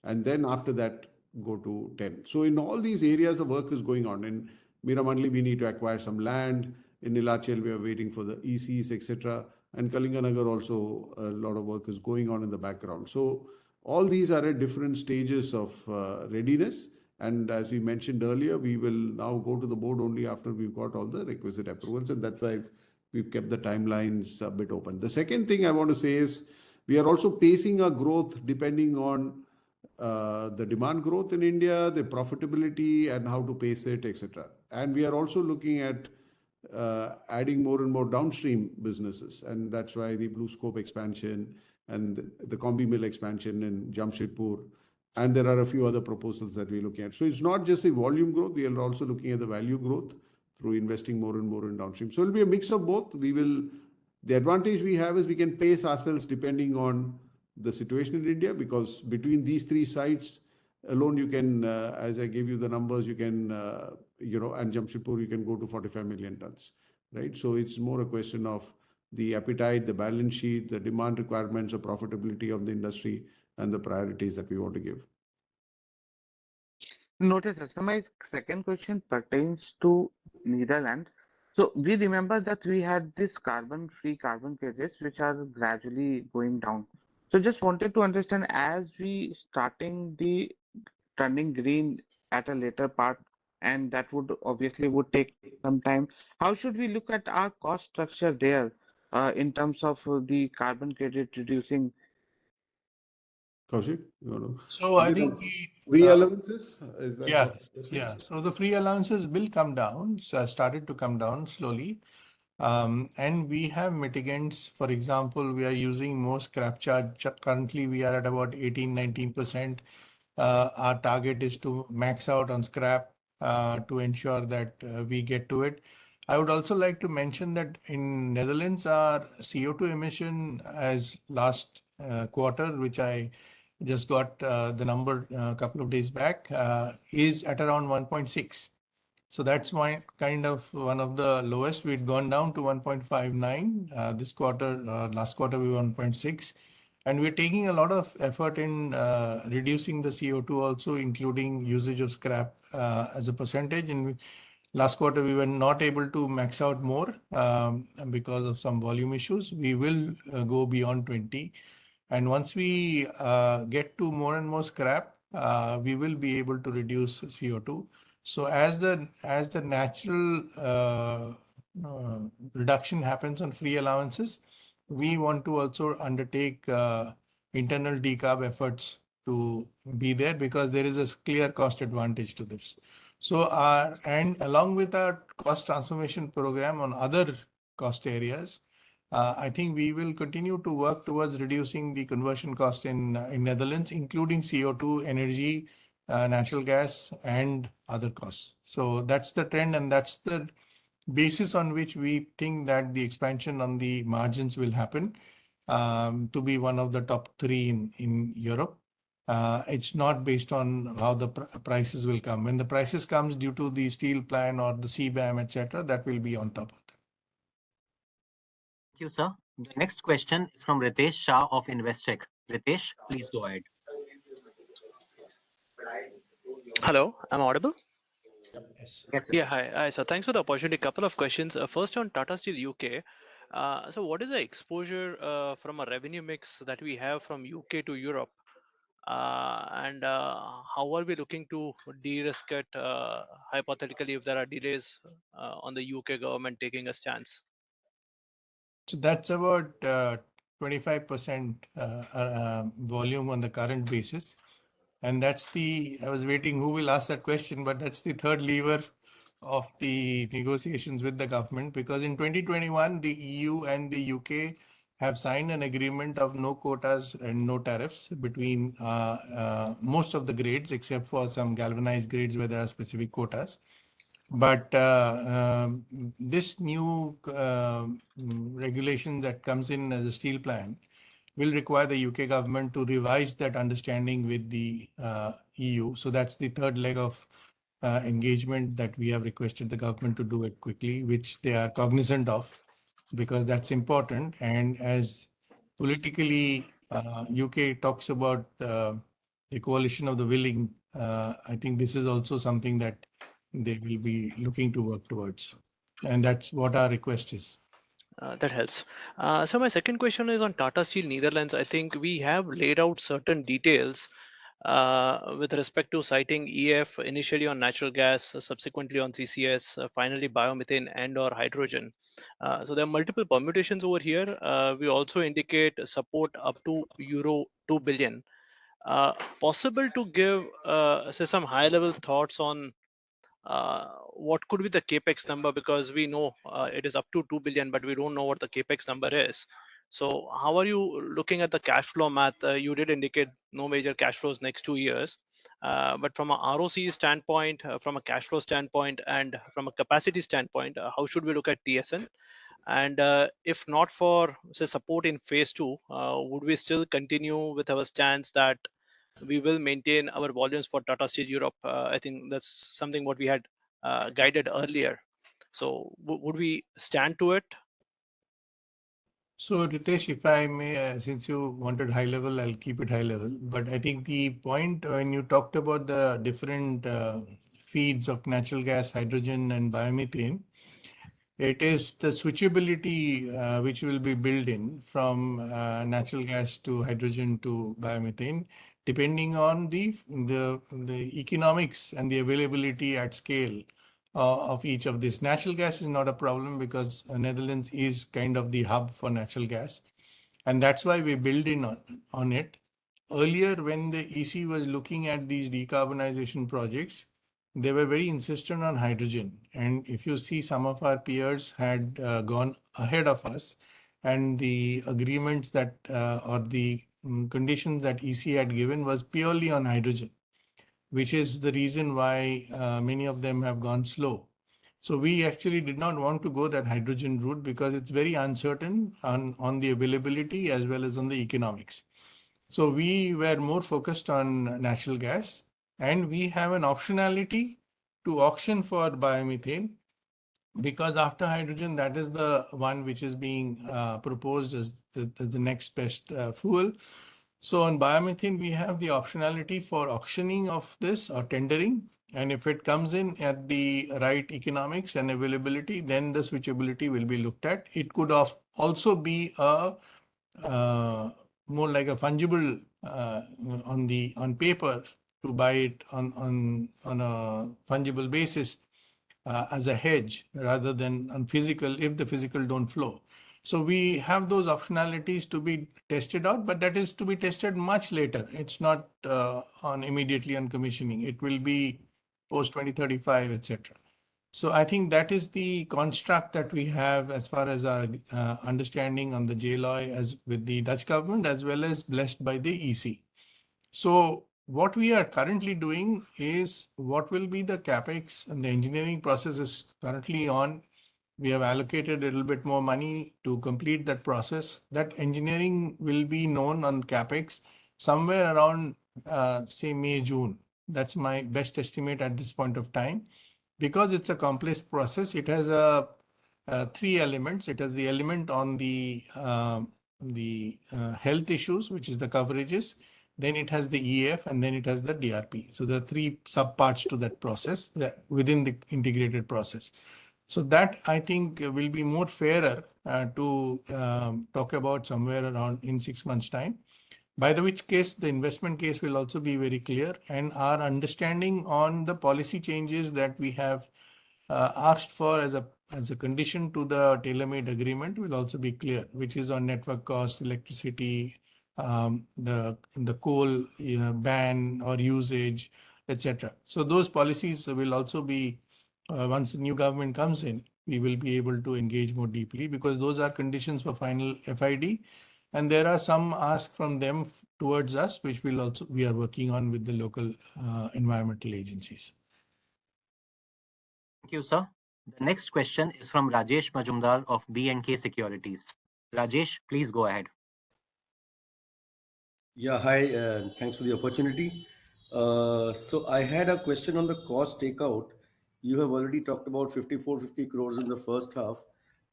And then after that, go to 10. So in all these areas, the work is going on. In Meramandali, we need to acquire some land. In Neelachal, we are waiting for the ECs, etc. And Kalinganagar also, a lot of work is going on in the background. So all these are at different stages of readiness. And as we mentioned earlier, we will now go to the board only after we've got all the requisite approvals. And that's why we've kept the timelines a bit open. The second thing I want to say is we are also pacing our growth depending on the demand growth in India, the profitability and how to pace it, etc. And we are also looking at adding more and more downstream businesses. And that's why the Blue Scope expansion and the Combi Mill expansion in Jamshedpur. And there are a few other proposals that we're looking at. So it's not just a volume growth. We are also looking at the value growth through investing more and more in downstream. So it'll be a mix of both. The advantage we have is we can pace ourselves depending on the situation in India, because between these 3 sites alone, you can, as I gave you the numbers, you can, and Jamshedpur, you can go to 45 million tons, right? So it's more a question of the appetite, the balance sheet, the demand requirements, the profitability of the industry, and the priorities that we want to give. Notice, sir, my second question pertains to Netherlands. So we remember that we had this carbon-free carbon credits, which are gradually going down. So just wanted to understand as we starting the turning green at a later part, and that would obviously would take some time. How should we look at our cost structure there in terms of the carbon credit reducing? Kaushik, you want to? So Is I it think on free allowances? Is that yeah, what the question yeah. is? So the free allowances will come down, so started to come down slowly. And we have mitigants. For example, we are using more scrap charge. Currently, we are at about 18, 19%. Our target is to max out on scrap to ensure that we get to it. I would also like to mention that in Netherlands, our CO2 emission as last quarter, which I just got the number a couple of days back, is at around 1.6. So that's my kind of one of the lowest. We'd gone down to 1.59 this quarter. Last quarter we were 1.6, and we're taking a lot of effort in reducing the CO2 also, including usage of scrap as a percentage. And last quarter we were not able to max out more because of some volume issues. We will go beyond 20. And once we get to more and more scrap, we will be able to reduce CO2. So as the natural reduction happens on free allowances, we want to also undertake internal decarb efforts to be there because there is a clear cost advantage to this. So and along with our cost transformation program on other cost areas, I think we will continue to work towards reducing the conversion cost in Netherlands, including CO2, energy, natural gas, and other costs. So that's the trend, and that's the basis on which we think that the expansion on the margins will happen to be one of the top three in Europe. It's not based on how the prices will come. When the prices comes due to the steel plan or the CBAM, etc., that will be on top of that. Thank you, sir. The next question is from Ritesh Shah of Investec. Ritesh, please go ahead. Hello, I'm audible? Yes. Yes, Yeah, Ritesh. hi. So thanks for the opportunity. Couple of questions. First on Tata Steel UK. So what is the exposure from a revenue mix that we have from UK to Europe? And how are we looking to de-risk it, hypothetically, if there are delays on the UK government taking a stance? So that's about 25% volume on the current basis. And I was waiting who will ask that question, but that's the third lever of the negotiations with the government, because in 2021, the EU and the UK have signed an agreement of no quotas and no tariffs between most of the grades, except for some galvanized grades where there are specific quotas. But this new regulation that comes in as a steel plan will require the UK government to revise that understanding with the EU. So that's the third leg of engagement that we have requested the government to do it quickly, which they are cognizant of, because that's important. And as politically UK talks about the coalition of the willing, I think this is also something that they will be looking to work towards. And that's what our request is. That helps. So my second question is on Tata Steel Netherlands. I think we have laid out certain details with respect to citing EF initially on natural gas, subsequently on CCS, finally biomethane and or hydrogen. So there are multiple permutations over here. We also indicate support up to euro 2 billion. Possible to give say some high level thoughts on what could be the capex number, because we know it is up to 2 billion, but we don't know what the capex number is. So how are you looking at the cash flow math? You did indicate no major cash flows next 2 years, but from a ROC standpoint, from a cash flow standpoint, and from a capacity standpoint, how should we look at TSN? And if not for say support in phase two, would we still continue with our stance that we will maintain our volumes for Tata Steel Europe? I think that's something what we had guided earlier. So would we stand to it? So, Ritesh, if I may, since you wanted high level, I'll keep it high level. But I think the point when you talked about the different feeds of natural gas, hydrogen, and biomethane, It is the switchability which will be built in from natural gas to hydrogen to biomethane, depending on the economics and the availability at scale of each of these. Natural gas is not a problem because Netherlands is kind of the hub for natural gas, and that's why we build in on it. Earlier, when the EC was looking at these decarbonization projects, they were very insistent on hydrogen. And if you see, some of our peers had gone ahead of us, and the agreements that or the conditions that EC had given was purely on hydrogen, which is the reason why many of them have gone slow. So we actually did not want to go that hydrogen route because it's very uncertain on the availability as well as on the economics. So we were more focused on natural gas, and we have an optionality to auction for biomethane, because after hydrogen, that is the one which is being proposed as the next best fuel. So on biomethane, we have the optionality for auctioning of this or tendering. And if it comes in at the right economics and availability, then the switchability will be looked at. It could also be a more like a fungible on paper, to buy it on a fungible basis as a hedge rather than on physical if the physical don't flow. So we have those optionalities to be tested out, but that is to be tested much later. It's not on immediately on commissioning. It will be post 2035, etc. So I think that is the construct that we have as far as our understanding on the JLOI as with the Dutch government, as well as blessed by the EC. So what we are currently doing is what will be the capex, and the engineering process is currently on. We have allocated a little bit more money to complete that process. That engineering will be known on capex somewhere around say May, June. That's my best estimate at this point of time. Because it's a complex process, it has three elements. It has the element on the health issues, which is the coverages. Then it has the EF, and then it has the DRP. So there are three subparts to that process within the integrated process. So that, I think, will be more fairer to talk about somewhere around in 6 months' time. By the which case, the investment case will also be very clear, and our understanding on the policy changes that we have asked for as a condition to the tailor-made agreement will also be clear, which is on network cost, electricity, the coal ban or usage, etc. So those policies will also be once the new government comes in, we will be able to engage more deeply, because those are conditions for final FID. And there are some ask from them towards us, which we are working on with the local environmental agencies. Thank you, sir. The next question is from Rajesh Majumdar of B&K Securities. Rajesh, please go ahead. Yeah, hi, thanks for the opportunity. So I had a question on the cost takeout. You have already talked about 5450 crores in the first half.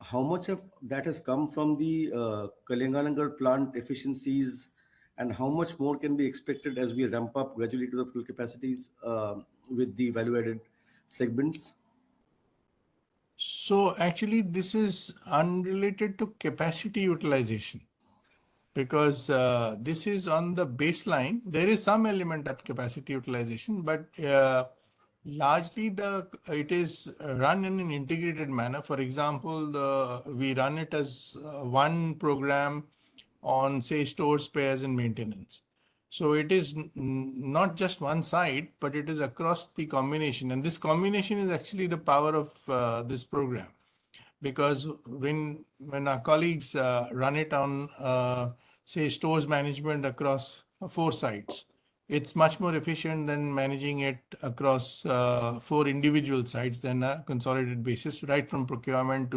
How much of that has come from the Kalinganagar plant efficiencies, and how much more can be expected as we ramp up gradually to the full capacities with the value-added segments? So actually, this is unrelated to capacity utilization, because this is on the baseline. There is some element at capacity utilization, but largely it is run in an integrated manner. For example, we run it as one program on, say, store spares and maintenance. So it is not just one side, but it is across the combination. And this combination is actually the power of this program, because when our colleagues run it on, say, stores management across 4 sites, it's much more efficient than managing it across 4 individual sites than a consolidated basis, right from procurement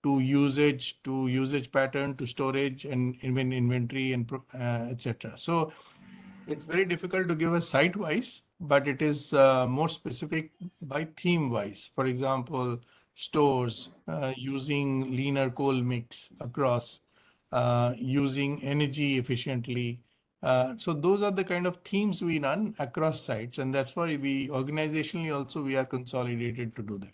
to usage pattern, to storage and even inventory and etc. So it's very difficult to give a site wise, but it is more specific by theme wise. For example, stores using leaner coal mix across, using energy efficiently. So those are the kind of themes we run across sites, and that's why we organizationally also we are consolidated to do that.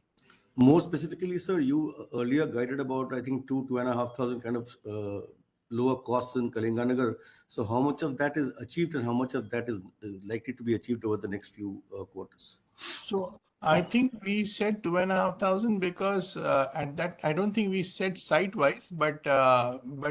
More specifically, sir, you earlier guided about, I think, 2,500 kind of lower costs in Kalinganagar. So how much of that is achieved and how much of that is likely to be achieved over the next few quarters? So I think we said 2,500 because at that I don't think we said site-wise, but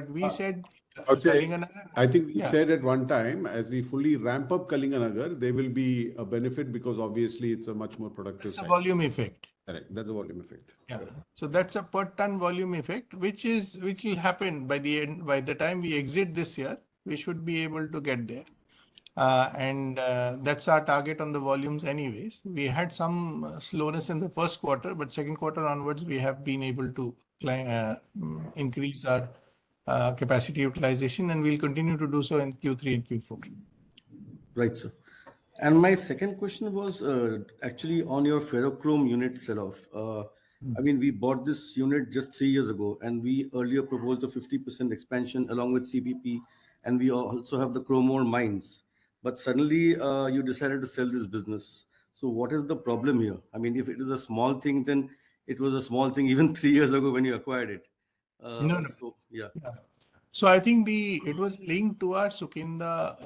we said Okay. Kalinganagar. I think we Yeah. said at one time, as we fully ramp up Kalinganagar, there will be a benefit because obviously it's a much more productive It's a site. volume effect. Correct. That's a volume effect. Yeah. Correct. So that's a per ton volume effect, which will happen by the end. By the time we exit this year, we should be able to get there. And that's our target on the volumes anyways. We had some slowness in the first quarter, but second quarter onwards, we have been able to increase our capacity utilization, and we'll continue to do so in Q3 and Q4. Right, sir. And my second question was actually on your ferrochrome unit sell-off. I mean, we bought this unit just 3 years ago, and we earlier proposed a 50% expansion along with CPP, and we also have the chrome ore mines. But suddenly, you decided to sell this business. So, what is the problem here? I mean, if it is a small thing, then it was a small thing even 3 years ago when you acquired it. No. So, yeah. Yeah. So I think it was linked to our Sukinda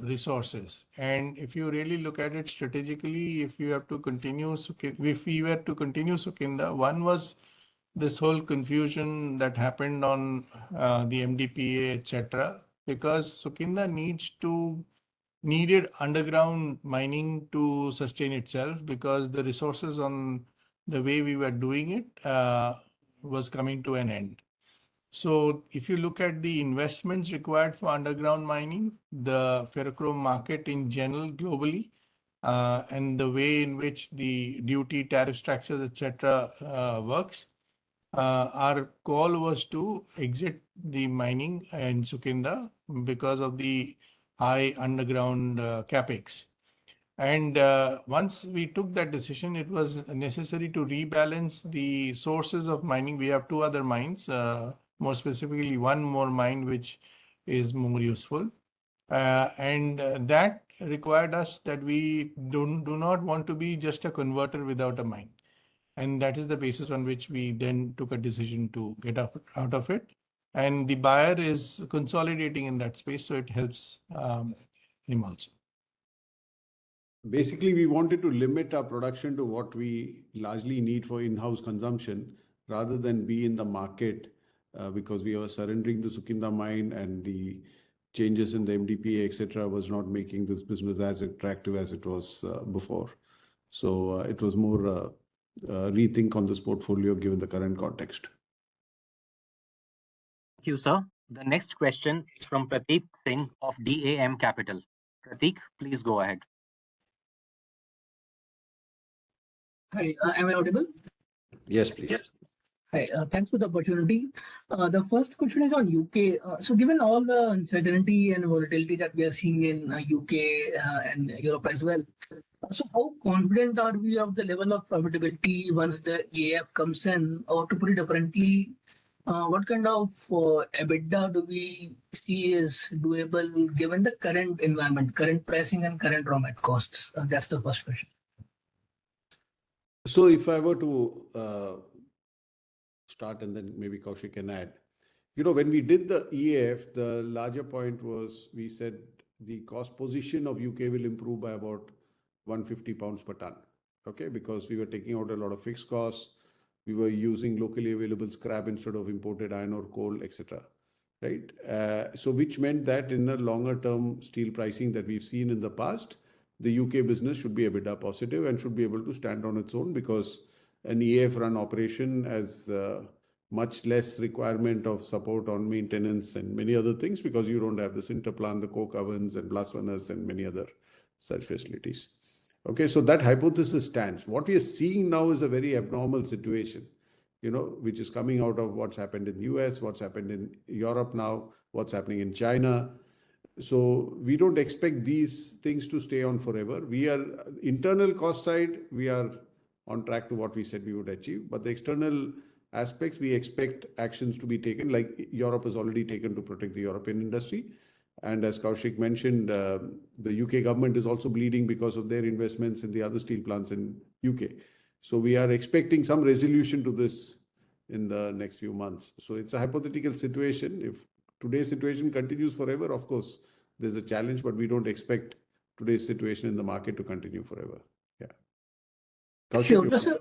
resources. And if you really look at it strategically, if we were to continue Sukinda, one was this whole confusion that happened on the MDPA, etc. Because Sukinda needed underground mining to sustain itself because the resources on the way we were doing it was coming to an end. So if you look at the investments required for underground mining, the ferrochrome market in general globally, and the way in which the duty tariff structures, etc., works, our call was to exit the mining in Sukinda because of the high underground capex. And once we took that decision, it was necessary to rebalance the sources of mining. We have two other mines, more specifically one more mine which is more useful. And that required us that we do not want to be just a converter without a mine. And that is the basis on which we then took a decision to get out of it. And the buyer is consolidating in that space, so it helps him also. Basically, we wanted to limit our production to what we largely need for in-house consumption rather than be in the market because we were surrendering the Sukinda mine and the changes in the MDPA, etc., was not making this business as attractive as it was before. So it was more rethink on this portfolio given the current context. Thank you, sir. The next question is from Prateek Singh of DAM Capital. Prateek, please go ahead. Hi, am I audible? Yes, please. Yes. Hi, thanks for the opportunity. The first question is on UK. So given all the uncertainty and volatility that we are seeing in UK and Europe as well, so how confident are we of the level of profitability once the EAF comes in? Or to put it differently, what kind of EBITDA do we see is doable given the current environment, current pricing and current raw mat costs? That's the first question. So if I were to start and then maybe Kaushik can add, when we did the EAF, the larger point was we said the cost position of UK will improve by about 150 pounds per ton. Okay, because we were taking out a lot of fixed costs. We were using locally available scrap instead of imported iron ore, coal, etc. Right. So which meant that in a longer term steel pricing that we've seen in the past, the UK business should be EBITDA positive and should be able to stand on its own because an EAF run operation has much less requirement of support on maintenance and many other things because you don't have the sinter plant, the coke ovens and blast furnace and many other such facilities. Okay, so that hypothesis stands. What we are seeing now is a very abnormal situation, which is coming out of what's happened in the US, what's happened in Europe now, what's happening in China. So we don't expect these things to stay on forever. We are internal cost side, we are on track to what we said we would achieve. But the external aspects, we expect actions to be taken, like Europe has already taken to protect the European industry. And as Kaushik mentioned, the UK government is also bleeding because of their investments in the other steel plants in UK. So we are expecting some resolution to this in the next few months. So it's a hypothetical situation. If today's situation continues forever, of course, there's a challenge, but we don't expect today's situation in the market to continue forever. Yeah. Kaushik, Sure.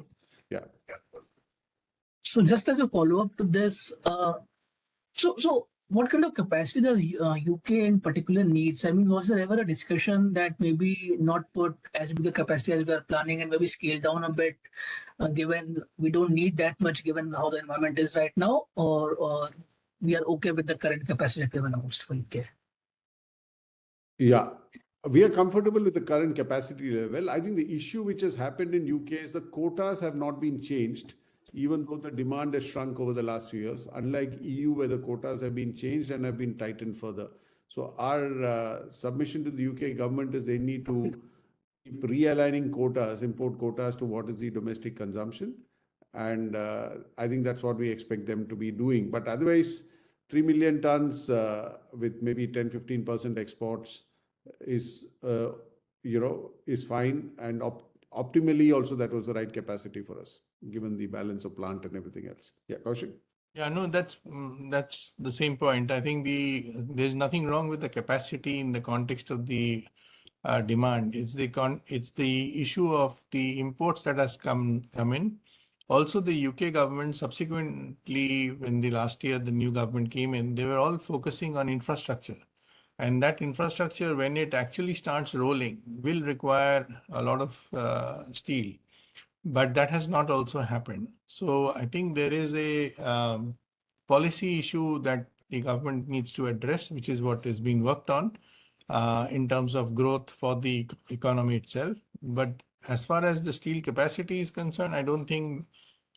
yeah. So just as a follow-up to this, so what kind of capacity does UK in particular needs? I mean, was there ever a discussion that maybe not put as big a capacity as we are planning and maybe scale down a bit, given we don't need that much given how the environment is right now, or we are okay with the current capacity that we have announced for UK? Yeah, we are comfortable with the current capacity level. I think the issue which has happened in UK is the quotas have not been changed, even though the demand has shrunk over the last few years, unlike EU where the quotas have been changed and have been tightened further. So our submission to the UK government is they need to keep realigning quotas, import quotas to what is the domestic consumption. And I think that's what we expect them to be doing. But otherwise, 3 million tons with maybe 10-15% exports is is fine, and optimally also that was the right capacity for us given the balance of plant and everything else. Yeah, Kaushik. Yeah, no, that's the same point. I think there's nothing wrong with the capacity in the context of the demand. It's the issue of the imports that has come in. Also, the UK government subsequently, when the last year the new government came in, they were all focusing on infrastructure. And that infrastructure, when it actually starts rolling, will require a lot of steel. But that has not also happened. So I think there is a policy issue that the government needs to address, which is what is being worked on in terms of growth for the economy itself. But as far as the steel capacity is concerned, I don't think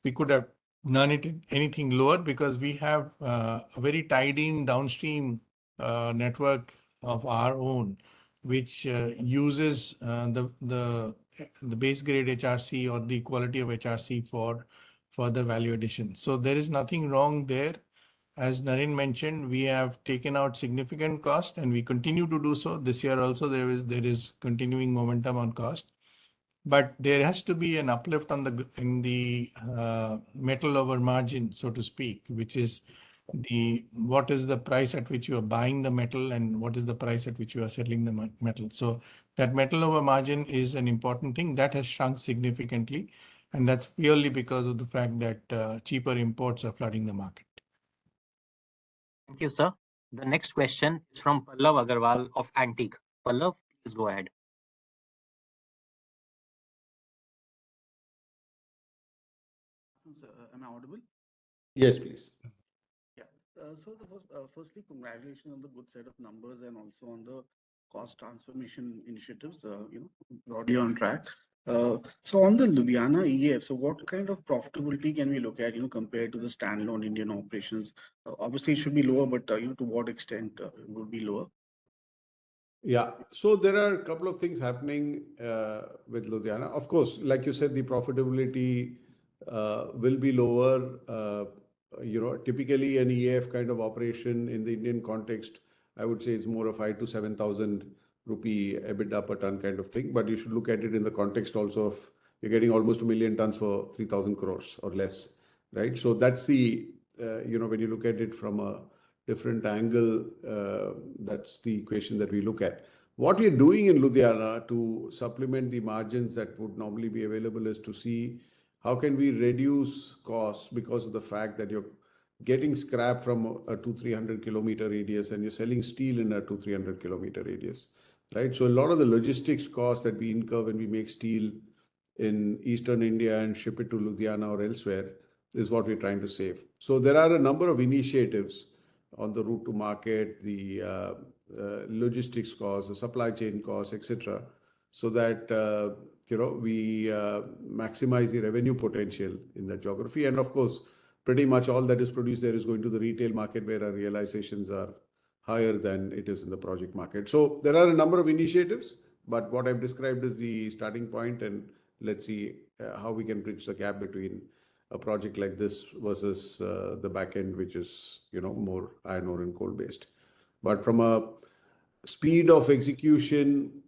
we could have done it anything lower because we have a very tied-in downstream network of our own, which uses the base grade HRC or the quality of HRC for further value addition. So there is nothing wrong there. As Naren mentioned, we have taken out significant cost and we continue to do so. This year also there is continuing momentum on cost. But there has to be an uplift on in the metal over margin, so to speak, which is what is the price at which you are buying the metal and what is the price at which you are selling the metal. So that metal over margin is an important thing that has shrunk significantly, and that's purely because of the fact that cheaper imports are flooding the market. Thank you, sir. The next question is from Pallav Agarwal of Antique. Pallav, please go ahead. Am I audible? Yes, please. Yeah. So firstly, congratulations on the good set of numbers and also on the cost transformation initiatives. Broadly on track. So on the Ludhiana EAF, so what kind of profitability can we look at, compared to the standalone Indian operations? Obviously, it should be lower, but to what extent it would be lower? Yeah, so there are a couple of things happening with Ludhiana. Of course, like you said, the profitability will be lower. Typically an EAF kind of operation in the Indian context, I would say it's more of 5,000 to 7,000 rupee EBITDA per ton kind of thing. But you should look at it in the context also of you're getting almost 1 million tons for 3,000 crores or less, right? So that's the, when you look at it from a different angle, that's the equation that we look at. What we're doing in Ludhiana to supplement the margins that would normally be available is to see how can we reduce costs because of the fact that you're getting scrap from a 200-300 kilometer radius and you're selling steel in a 200-300 kilometer radius, right? So a lot of the logistics costs that we incur when we make steel in Eastern India and ship it to Ludhiana or elsewhere is what we're trying to save. So there are a number of initiatives on the route to market, the logistics costs, the supply chain costs, etc., so that we maximize the revenue potential in that geography. And of course, pretty much all that is produced there is going to the retail market where our realizations are higher than it is in the project market. So there are a number of initiatives, but what I've described is the starting point, and let's see how we can bridge the gap between a project like this versus the back end, which is more iron ore and coal based. But from a speed of execution,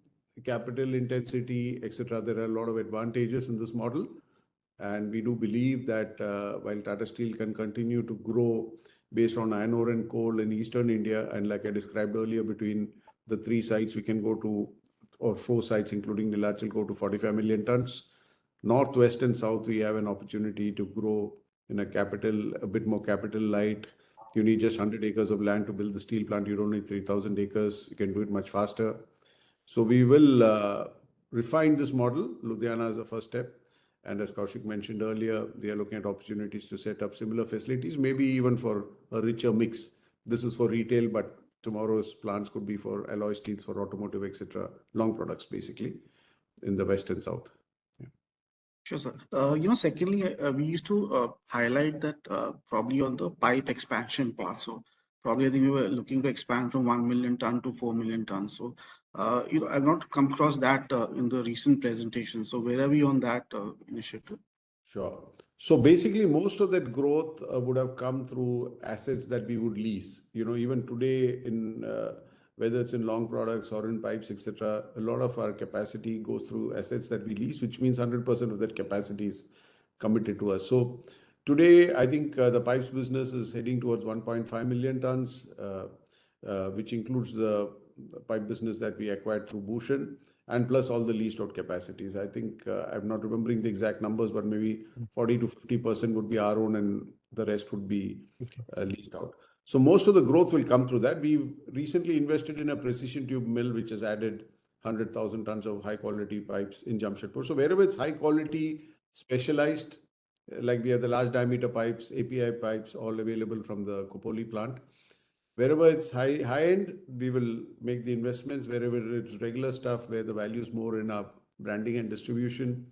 capital intensity, etc., there are a lot of advantages in this model. And we do believe that while Tata Steel can continue to grow based on iron ore and coal in Eastern India, and like I described earlier, between the 3 sites, we can go to, or 4 sites, including Nilachal, go to 45 million tons. North, West, and South, we have an opportunity to grow in a bit more capital light. You need just 100 acres of land to build the steel plant. You don't need 3,000 acres. You can do it much faster. So we will refine this model. Ludhiana is the first step. And as Kaushik mentioned earlier, we are looking at opportunities to set up similar facilities, maybe even for a richer mix. This is for retail, but tomorrow's plants could be for alloy steels, for automotive, etc. Long products, basically, in the West and South. Yeah. Sure, sir. Secondly, we used to highlight that probably on the pipe expansion part. So probably I think we were looking to expand from 1 million ton to 4 million tons. So, I've not come across that in the recent presentation. So where are we on that initiative? Sure. So basically, most of that growth would have come through assets that we would lease. Even today, in whether it's in long products or in pipes, etc., a lot of our capacity goes through assets that we lease, which means 100% of that capacity is committed to us. So today, I think the pipes business is heading towards 1.5 million tons, which includes the pipe business that we acquired through Bhushan, and plus all the leased out capacities. I think I'm not remembering the exact numbers, but maybe 40 to 50% would be our own, and the rest would be leased out. So most of the growth will come through that. We recently invested in a precision tube mill, which has added 100,000 tons of high quality pipes in Jamshedpur. So wherever it's high quality, specialized, like we have the large diameter pipes, API pipes, all available from the Kopoli plant. Wherever it's high end, we will make the investments. Wherever it's regular stuff, where the value is more in our branding and distribution,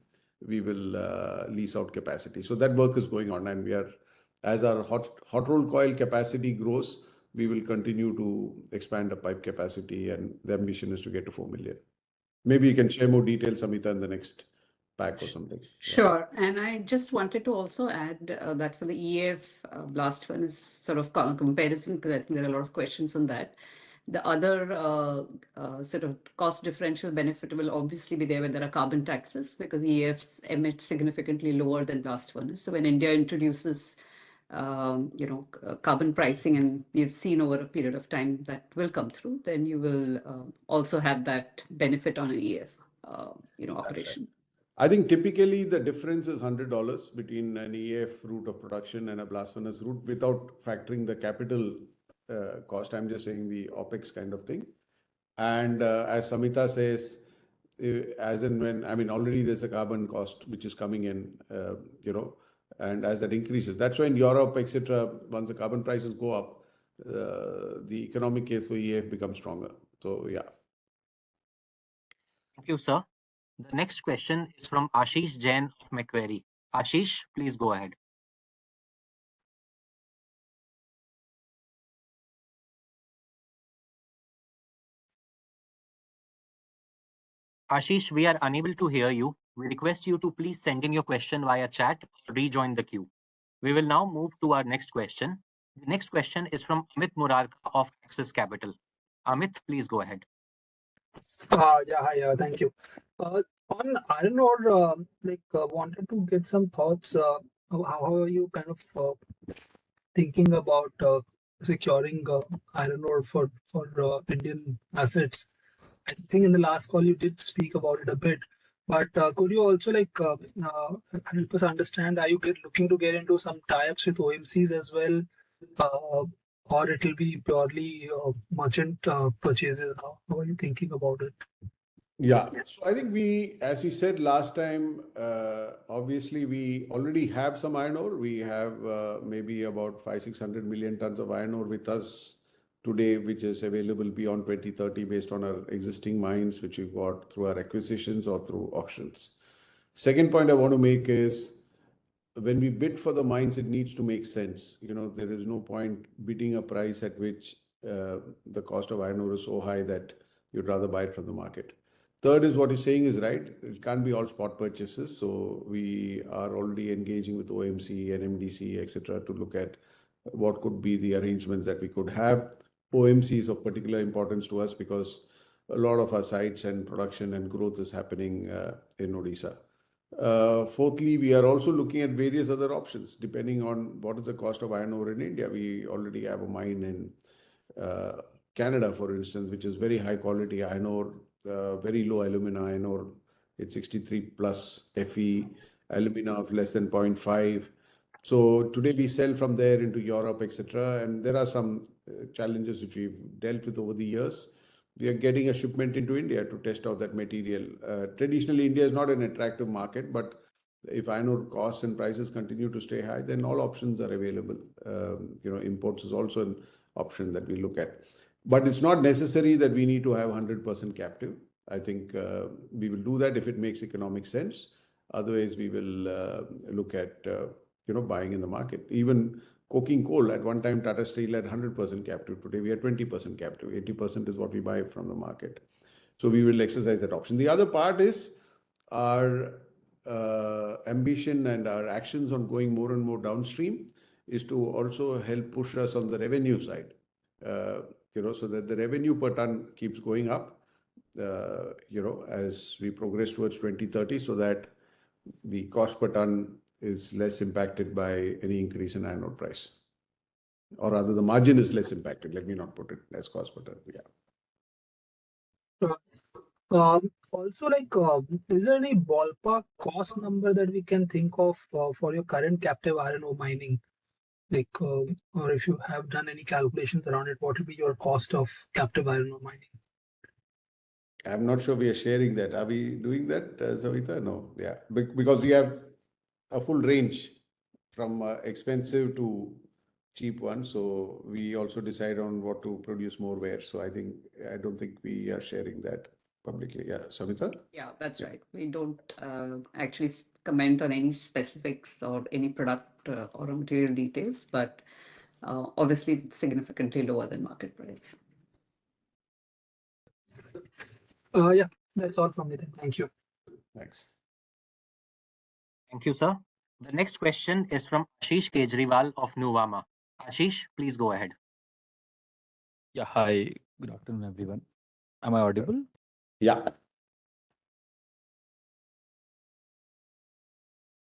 we will lease out capacity. So that work is going on, and as our hot roll coil capacity grows, we will continue to expand the pipe capacity, and the ambition is to get to 4 million. Maybe you can share more details, Samita, in the next pack or something. Sure. And I just wanted to also add that for the EAF blast furnace sort of comparison, because I think there are a lot of questions on that. The other sort of cost differential benefit will obviously be there when there are carbon taxes, because EAFs emit significantly lower than blast furnace. So when India introduces carbon pricing, and we've seen over a period of time that will come through, then you will also have that benefit on an EAF operation. I think typically the difference is $100 between an EAF route of production and a blast furnace route, without factoring the capital cost. I'm just saying the OPEX kind of thing. And as Samita says, as and when, I mean, already there's a carbon cost which is coming in, and as that increases, that's why in Europe, etc., once the carbon prices go up, the economic case for EAF becomes stronger. So, yeah. Thank you, sir. The next question is from Ashish Jain of Macquarie. Ashish, please go ahead. Ashish, we are unable to hear you. We request you to please send in your question via chat or rejoin the queue. We will now move to our next question. The next question is from Amit Murarka of Axis Capital. Amit, please go ahead. Hi, thank you. On iron ore, wanted to get some thoughts. How are you kind of thinking about securing iron ore for Indian assets? I think in the last call you did speak about it a bit, but could you also help us understand? Are you looking to get into some tie-ups with OMCs as well, or it will be purely merchant purchases? How are you thinking about it? Yeah, so I think as we said last time, obviously we already have some iron ore. We have maybe about 500-600 million tons of iron ore with us today, which is available beyond 2030 based on our existing mines, which we've got through our acquisitions or through auctions. Second point I want to make is, when we bid for the mines, it needs to make sense. There is no point bidding a price at which the cost of iron ore is so high that you'd rather buy it from the market. Third is, what you're saying is right. It can't be all spot purchases. So we are already engaging with OMC, NMDC, etc., to look at what could be the arrangements that we could have. OMC is of particular importance to us because a lot of our sites and production and growth is happening in Odisha. Fourthly, we are also looking at various other options depending on what is the cost of iron ore in India. We already have a mine in Canada, for instance, which is very high quality iron ore, very low alumina iron ore. It's 63 plus Fe, alumina of less than 0.5. So today we sell from there into Europe, etc. And there are some challenges which we've dealt with over the years. We are getting a shipment into India to test out that material. Traditionally, India is not an attractive market, but if iron ore costs and prices continue to stay high, then all options are available. Imports is also an option that we look at. But it's not necessary that we need to have 100% captive. I think we will do that if it makes economic sense. Otherwise, we will look at buying in the market. Even coking coal, at one time Tata Steel had 100% captive. Today we are 20% captive. 80% is what we buy from the market. So we will exercise that option. The other part is our ambition and our actions on going more and more downstream is to also help push us on the revenue side, so that the revenue per ton keeps going up, as we progress towards 2030, so that the cost per ton is less impacted by any increase in iron ore price. Or rather, the margin is less impacted. Let me not put it as cost per ton. Yeah. Also, is there any ballpark cost number that we can think of for your current captive iron ore mining? Or if you have done any calculations around it, what will be your cost of captive iron ore mining? I'm not sure we are sharing that. Are we doing that, Savita? No. Yeah. Because we have a full range from expensive to cheap ones. So we also decide on what to produce more where. So I don't think we are sharing that publicly. Yeah. Savita? Yeah, that's right. We don't actually comment on any specifics or any product or material details, but obviously it's significantly lower than market price. Yeah, that's all from me then. Thank you. Thanks. Thank you, sir. The next question is from Ashish Kejriwal of Nuvama. Ashish, please go ahead. Yeah, hi. Good afternoon, everyone. Am I audible? Yeah.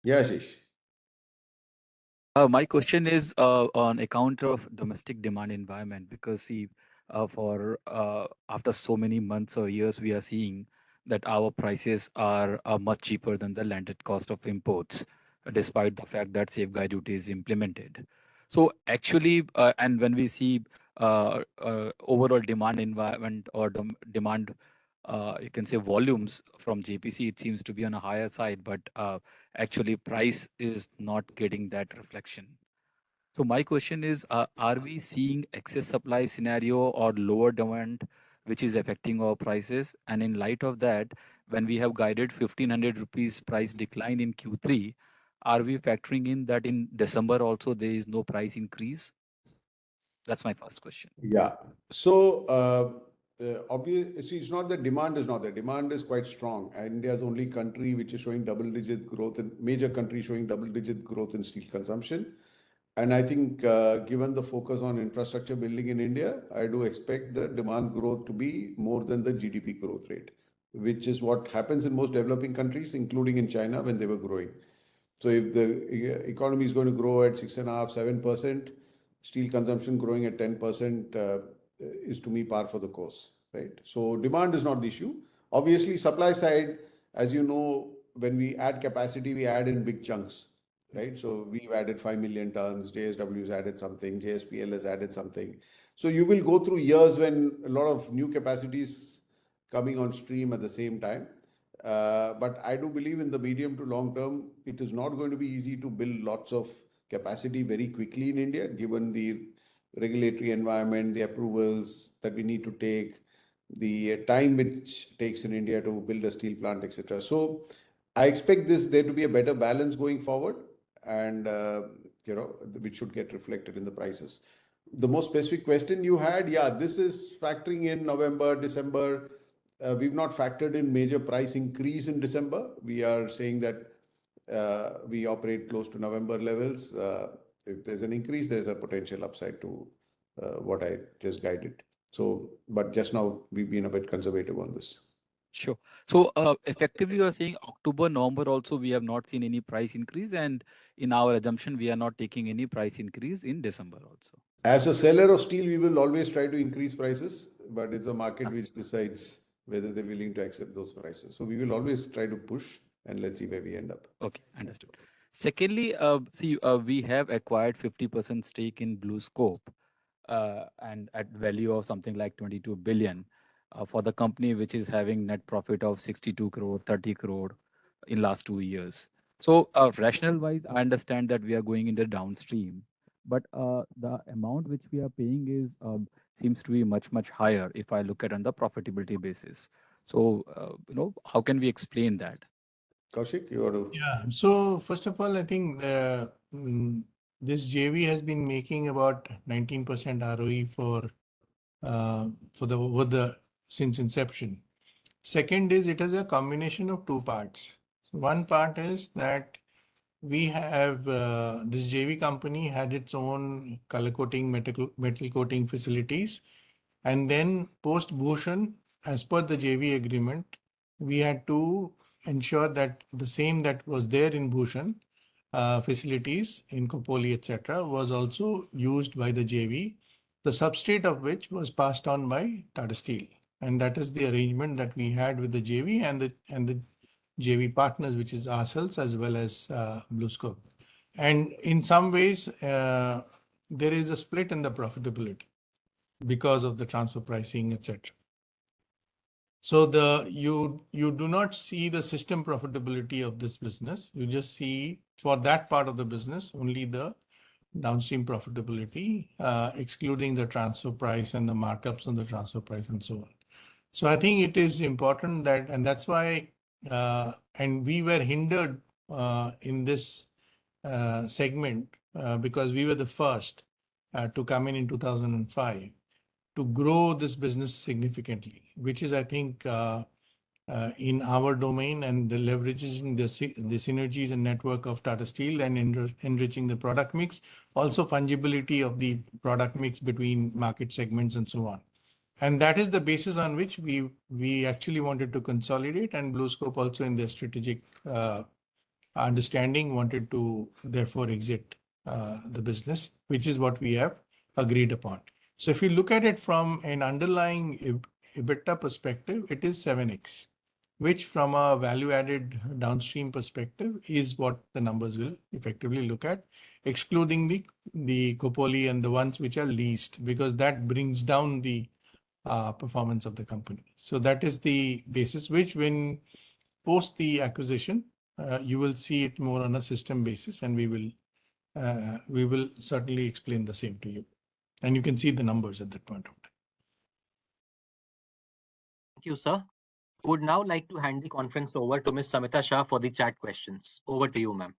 Yeah, Ashish. My question is on account of domestic demand environment, because see, for after so many months or years, we are seeing that our prices are much cheaper than the landed cost of imports, despite the fact that safeguard duty is implemented. So actually, and when we see overall demand environment or demand, you can say volumes from JPC, it seems to be on a higher side, but actually price is not getting that reflection. So my question is, are we seeing excess supply scenario or lower demand, which is affecting our prices? And in light of that, when we have guided 1,500 rupees price decline in Q3, are we factoring in that in December also there is no price increase? That's my first question. Yeah. So obviously, it's not that demand is not there. Demand is quite strong. India is the only country which is showing double-digit growth, and major country showing double-digit growth in steel consumption. And I think given the focus on infrastructure building in India, I do expect the demand growth to be more than the GDP growth rate, which is what happens in most developing countries, including in China when they were growing. So if the economy is going to grow at 6.5%, 7%, steel consumption growing at 10% is to me par for the course, right? So demand is not the issue. Obviously, supply side, as you know, when we add capacity, we add in big chunks, right? So we've added 5 million tons, JSW has added something, JSPL has added something. So you will go through years when a lot of new capacities coming on stream at the same time. But I do believe in the medium to long term, it is not going to be easy to build lots of capacity very quickly in India, given the regulatory environment, the approvals that we need to take, the time which takes in India to build a steel plant, etc. So I expect there to be a better balance going forward, and which should get reflected in the prices. The most specific question you had, yeah, this is factoring in November, December. We've not factored in major price increase in December. We are saying that we operate close to November levels. If there's an increase, there's a potential upside to what I just guided. So, but just now we've been a bit conservative on this. Sure. So effectively, you are saying October, November also we have not seen any price increase, and in our assumption, we are not taking any price increase in December also. As a seller of steel, we will always try to increase prices, but it's a market which decides whether they're willing to accept those prices. So we will always try to push, and let's see where we end up. Okay, understood. Secondly, we have acquired 50% stake in Blue Scope, and at value of something like 22 billion for the company, which is having net profit of 62 crore, 30 crore in last 2 years. So rational wise, I understand that we are going in the downstream, but the amount which we are paying is seems to be much higher if I look at on the profitability basis. So how can we explain that? Kaushik, you want to? Yeah. So first of all, I think this JV has been making about 19% ROE over the since inception. Second is it is a combination of two parts. So one part is that we have this JV company had its own color coating, metal coating facilities, and then post Bhushan, as per the JV agreement, we had to ensure that the same that was there in Bhushan facilities in Kopoli, etc., was also used by the JV, the substrate of which was passed on by Tata Steel. And that is the arrangement that we had with the JV and the JV partners, which is ourselves as well as BlueScope. And in some ways, there is a split in the profitability because of the transfer pricing, etc. So you do not see the system profitability of this business. You just see for that part of the business only the downstream profitability, excluding the transfer price and the markups on the transfer price and so on. So I think it is important that, and that's why, and we were hindered in this segment because we were the first to come in 2005 to grow this business significantly, which is, I think, in our domain and the leverages the synergies and network of Tata Steel and enriching the product mix, also fungibility of the product mix between market segments and so on. And that is the basis on which we actually wanted to consolidate, and BlueScope also in their strategic understanding wanted to therefore exit the business, which is what we have agreed upon. So if you look at it from an underlying EBITDA perspective, it is 7x, which from a value-added downstream perspective is what the numbers will effectively look at, excluding the Kopoli and the ones which are leased, because that brings down the performance of the company. So that is the basis, which when post the acquisition, you will see it more on a system basis, and we will certainly explain the same to you. And you can see the numbers at that point of time. Thank you, sir. I would now like to hand the conference over to Ms. Samita Shah for the chat questions. Over to you, ma'am.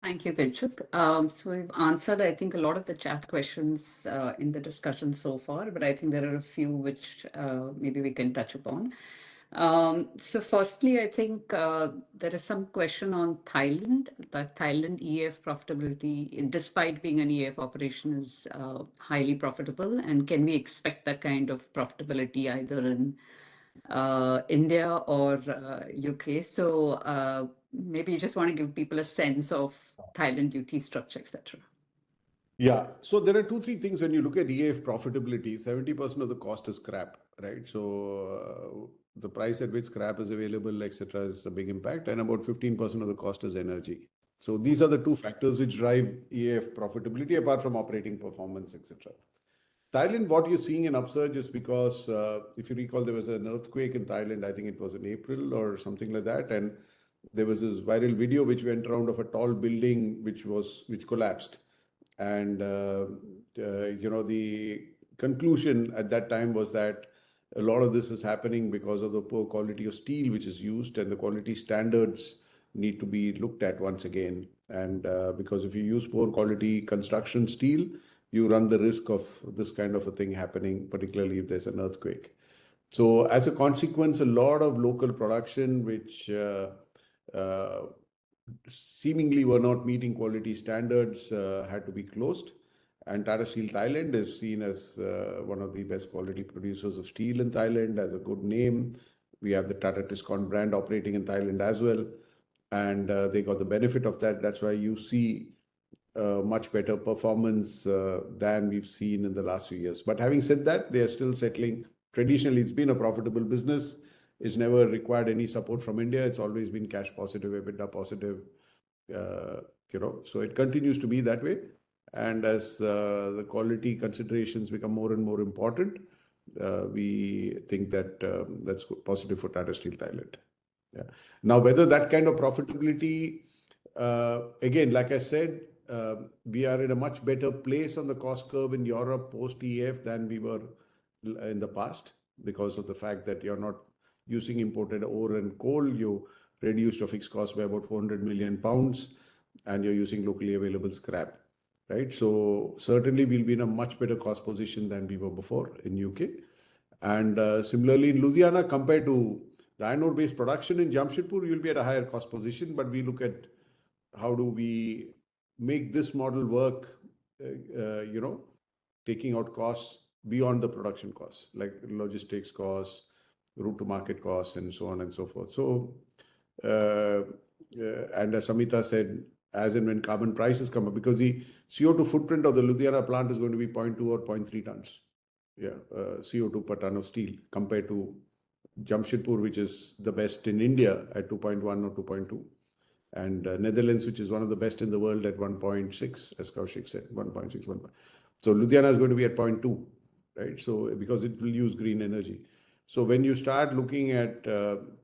Thank you, Kinshuk. So we've answered, I think, a lot of the chat questions in the discussion so far, but I think there are a few which maybe we can touch upon. So firstly, I think there is some question on Thailand, that Thailand EAF profitability, despite being an EAF operation, is highly profitable. And can we expect that kind of profitability either in India or UK? So maybe you just want to give people a sense of Thailand duty structure, etc. Yeah. So there are 2-3 things when you look at EAF profitability. 70% of the cost is scrap, right? So the price at which scrap is available, etc., is a big impact, and about 15% of the cost is energy. So these are the two factors which drive EAF profitability, apart from operating performance, etc. Thailand, what you're seeing in upsurge is because, if you recall, there was an earthquake in Thailand. I think it was in April or something like that, and there was this viral video which went around of a tall building which collapsed. And the conclusion at that time was that a lot of this is happening because of the poor quality of steel which is used, and the quality standards need to be looked at once again. And because if you use poor quality construction steel, you run the risk of this kind of a thing happening, particularly if there's an earthquake. So as a consequence, a lot of local production which seemingly were not meeting quality standards had to be closed. And Tata Steel Thailand is seen as one of the best quality producers of steel in Thailand, has a good name, We have the Tata Tiscon brand operating in Thailand as well, and they got the benefit of that. That's why you see much better performance than we've seen in the last few years. But having said that, they are still settling. Traditionally, it's been a profitable business. It's never required any support from India. It's always been cash positive, EBITDA positive. So it continues to be that way. And as the quality considerations become more and more important, we think that that's positive for Tata Steel Thailand. Yeah. Now, whether that kind of profitability, again, like I said, we are in a much better place on the cost curve in Europe post EF than we were in the past, because of the fact that you're not using imported ore and coal. You reduced your fixed cost by about 400 million pounds, and you're using locally available scrap, right? So certainly we'll be in a much better cost position than we were before in UK. And similarly in Ludhiana, compared to the iron ore based production in Jamshedpur, you'll be at a higher cost position. But we look at how do we make this model work, taking out costs beyond the production costs, like logistics costs, route to market costs, and so on and so forth. So, and as Samita said, as and when carbon prices come up, because the CO2 footprint of the Ludhiana plant is going to be 0.2 or 0.3 tons. CO2 per ton of steel compared to Jamshedpur, which is the best in India at 2.1 or 2.2. And Netherlands, which is one of the best in the world at 1.6, as Kaushik said, 1.6, 1. So Ludhiana is going to be at 0.2, right? So because it will use green energy. So when you start looking at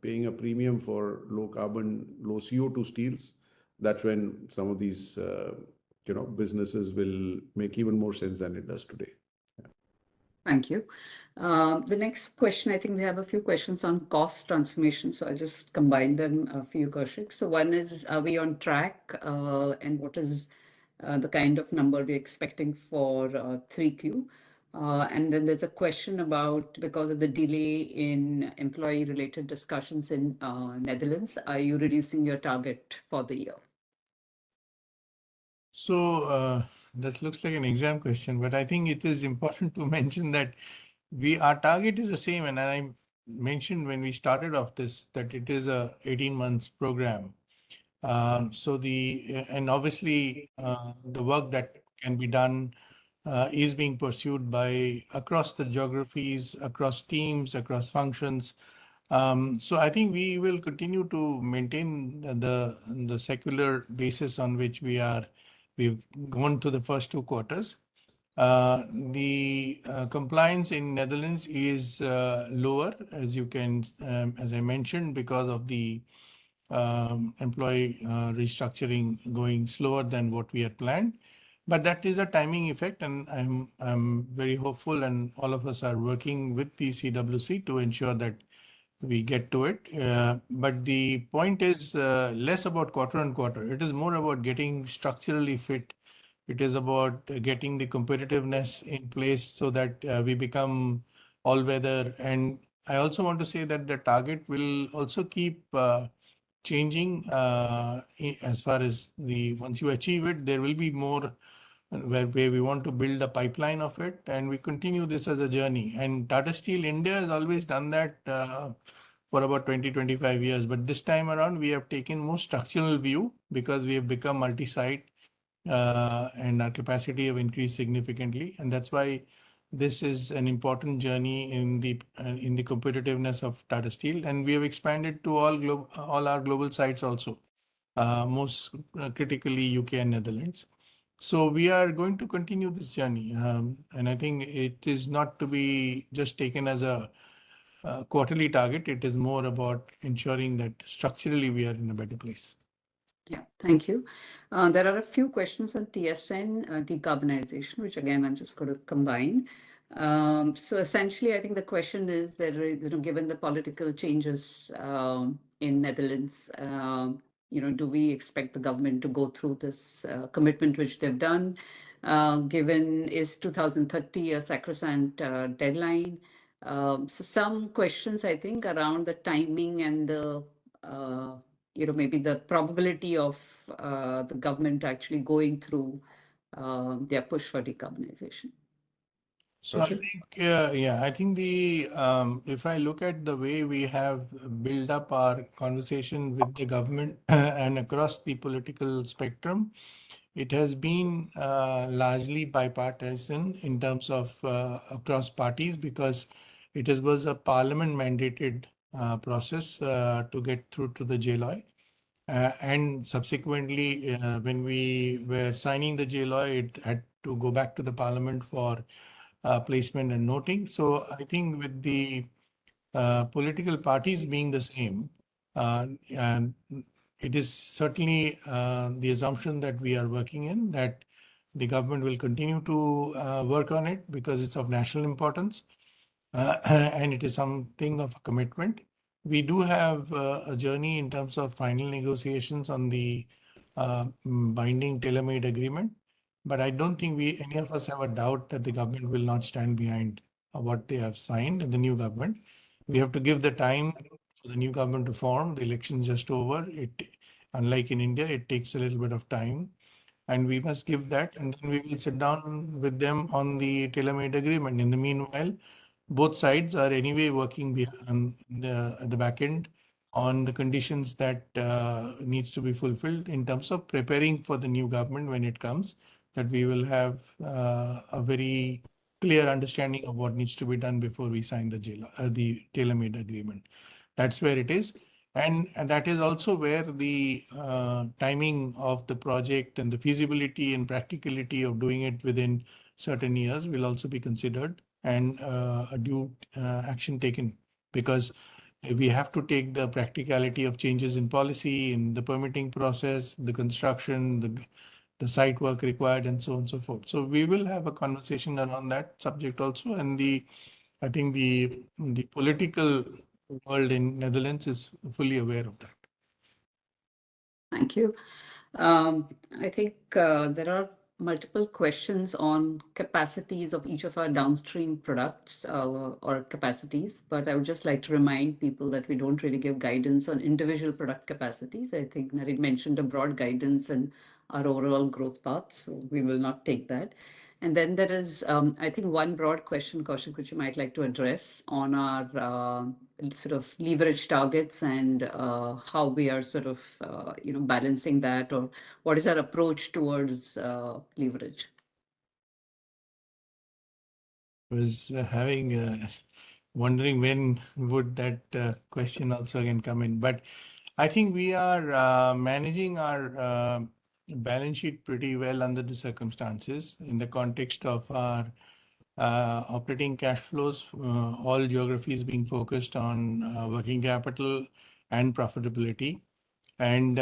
paying a premium for low carbon, low CO2 steels, that's when some of these, businesses will make even more sense than it does today. Thank you. The next question, I think we have a few questions on cost transformation, so I'll just combine them for you, Kaushik. So one is, are we on track, and what is the kind of number we're expecting for 3Q? And then there's a question about, because of the delay in employee-related discussions in Netherlands, are you reducing your target for the year? So that looks like an exam question, but I think it is important to mention that our target is the same, and I mentioned when we started off this that it is a 18 months program. And obviously the work that can be done is being pursued by across the geographies, across teams, across functions. So I think we will continue to maintain the secular basis on which we've gone to the first 2 quarters. The compliance in Netherlands is lower, as I mentioned, because of the employee restructuring going slower than what we had planned. But that is a timing effect, and I'm very hopeful, and all of us are working with the CWC to ensure that we get to it. But the point is less about quarter on quarter. It is more about getting structurally fit. It is about getting the competitiveness in place so that we become all weather. And I also want to say that the target will also keep changing as far as once you achieve it, there will be more where we want to build a pipeline of it, and we continue this as a journey. And Tata Steel India has always done that for about 20-25 years. But this time around, we have taken more structural view because we have become multi-site and our capacity have increased significantly. And that's why this is an important journey in the competitiveness of Tata Steel. And we have expanded to all our global sites also, most critically UK and Netherlands. So we are going to continue this journey. And I think it is not to be just taken as a quarterly target. It is more about ensuring that structurally we are in a better place. Yeah, thank you. There are a few questions on TSN decarbonization, which again, I'm just going to combine. So essentially, I think the question is that, given the political changes in Netherlands, do we expect the government to go through this commitment which they've done? Given is 2030 a sacrosanct deadline? So some questions, I think, around the timing and the maybe the probability of the government actually going through their push for decarbonization. So I Kaushik? think, I think if I look at the way we have built up our conversation with the government and across the political spectrum, it has been largely bipartisan in terms of across parties because was a parliament mandated process to get through to the JLOI. And subsequently, when we were signing the JLOI, it had to go back to the parliament for placement and noting. So I think with the political parties being the same, and it is certainly the assumption that we are working in that the government will continue to work on it because it's of national importance and it is something of a commitment. We do have a journey in terms of final negotiations on the binding tailor-made agreement, but I don't think any of us have a doubt that the government will not stand behind what they have signed, the new government. We have to give the time for the new government to form. The election's just over. Unlike in India, it takes a little bit of time, and we must give that, and then we will sit down with them on the tailor-made agreement. In the meanwhile, both sides are anyway working behind at the back end on the conditions that needs to be fulfilled in terms of preparing for the new government when it comes, that we will have a very clear understanding of what needs to be done before we sign the tailor-made agreement. That's where it is. And that is also where the timing of the project and the feasibility and practicality of doing it within certain years will also be considered and a due action taken, because we have to take the practicality of changes in policy, in the permitting process, the construction, the site work required, and so on and so forth. So we will have a conversation around that subject also. And I think the political world in Netherlands is fully aware of that. Thank you. I think there are multiple questions on capacities of each of our downstream products or capacities, but I would just like to remind people that we don't really give guidance on individual product capacities. I think Naren mentioned a broad guidance and our overall growth path, so we will not take that. And then there is, I think, one broad question, Kaushik, which you might like to address on our sort of leverage targets and how we are sort of, balancing that, or what is our approach towards leverage? I was wondering when would that question also again come in. But I think we are managing our balance sheet pretty well under the circumstances in the context of our operating cash flows, all geographies being focused on working capital and profitability. And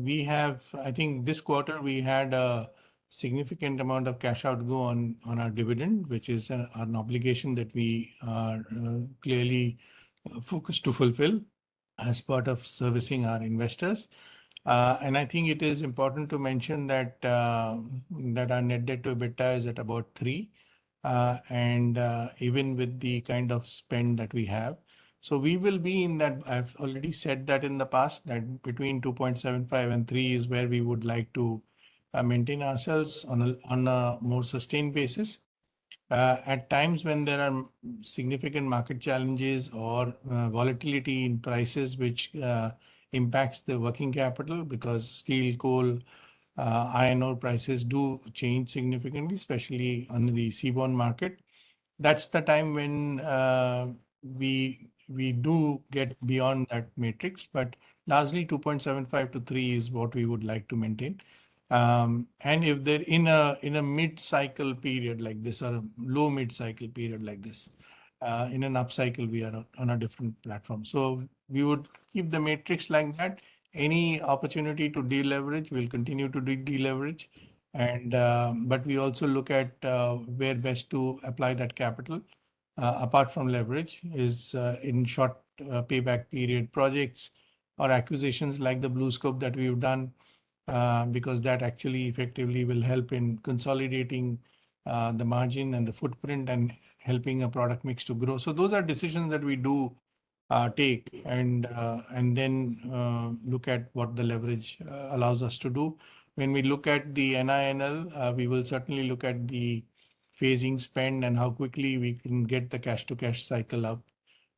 we have, I think this quarter we had a significant amount of cash outgo on our dividend, which is an obligation that we are clearly focused to fulfill as part of servicing our investors. And I think it is important to mention that our net debt to EBITDA is at about 3. And even with the kind of spend that we have. So we will be in that. I've already said that in the past, that between 2.75 and 3 is where we would like to maintain ourselves on a more sustained basis. At times when there are significant market challenges or volatility in prices, which impacts the working capital, because steel, coal, iron ore prices do change significantly, especially on the seaborne market. That's the time when we do get beyond that matrix, but largely 2.75 to 3 is what we would like to maintain. And if they're in a mid-cycle period like this, or a low mid-cycle period like this, in an upcycle, we are on a different platform. So we would keep the matrix like that. Any opportunity to deleverage, we'll continue to deleverage. And but we also look at where best to apply that capital. Apart from leverage, is in short payback period projects or acquisitions like the BlueScope that we've done, because that actually effectively will help in consolidating the margin and the footprint and helping a product mix to grow. So those are decisions that we do take, and then look at what the leverage allows us to do. When we look at the NINL, we will certainly look at the phasing spend and how quickly we can get the cash to cash cycle up.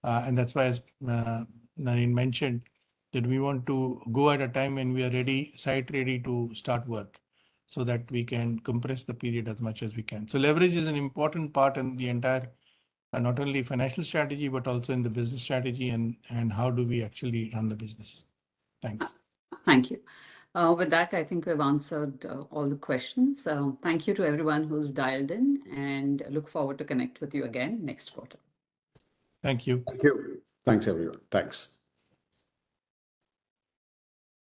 And that's why, as Naren mentioned, that we want to go at a time when we are ready, site ready to start work, so that we can compress the period as much as we can. So leverage is an important part in the entire, not only financial strategy, but also in the business strategy and how do we actually run the business. Thanks. Thank you. With that, I think we've answered all the questions. Thank you to everyone who's dialed in, and look forward to connect with you again next quarter. Thank you. Thank you. Thanks, everyone. Thanks.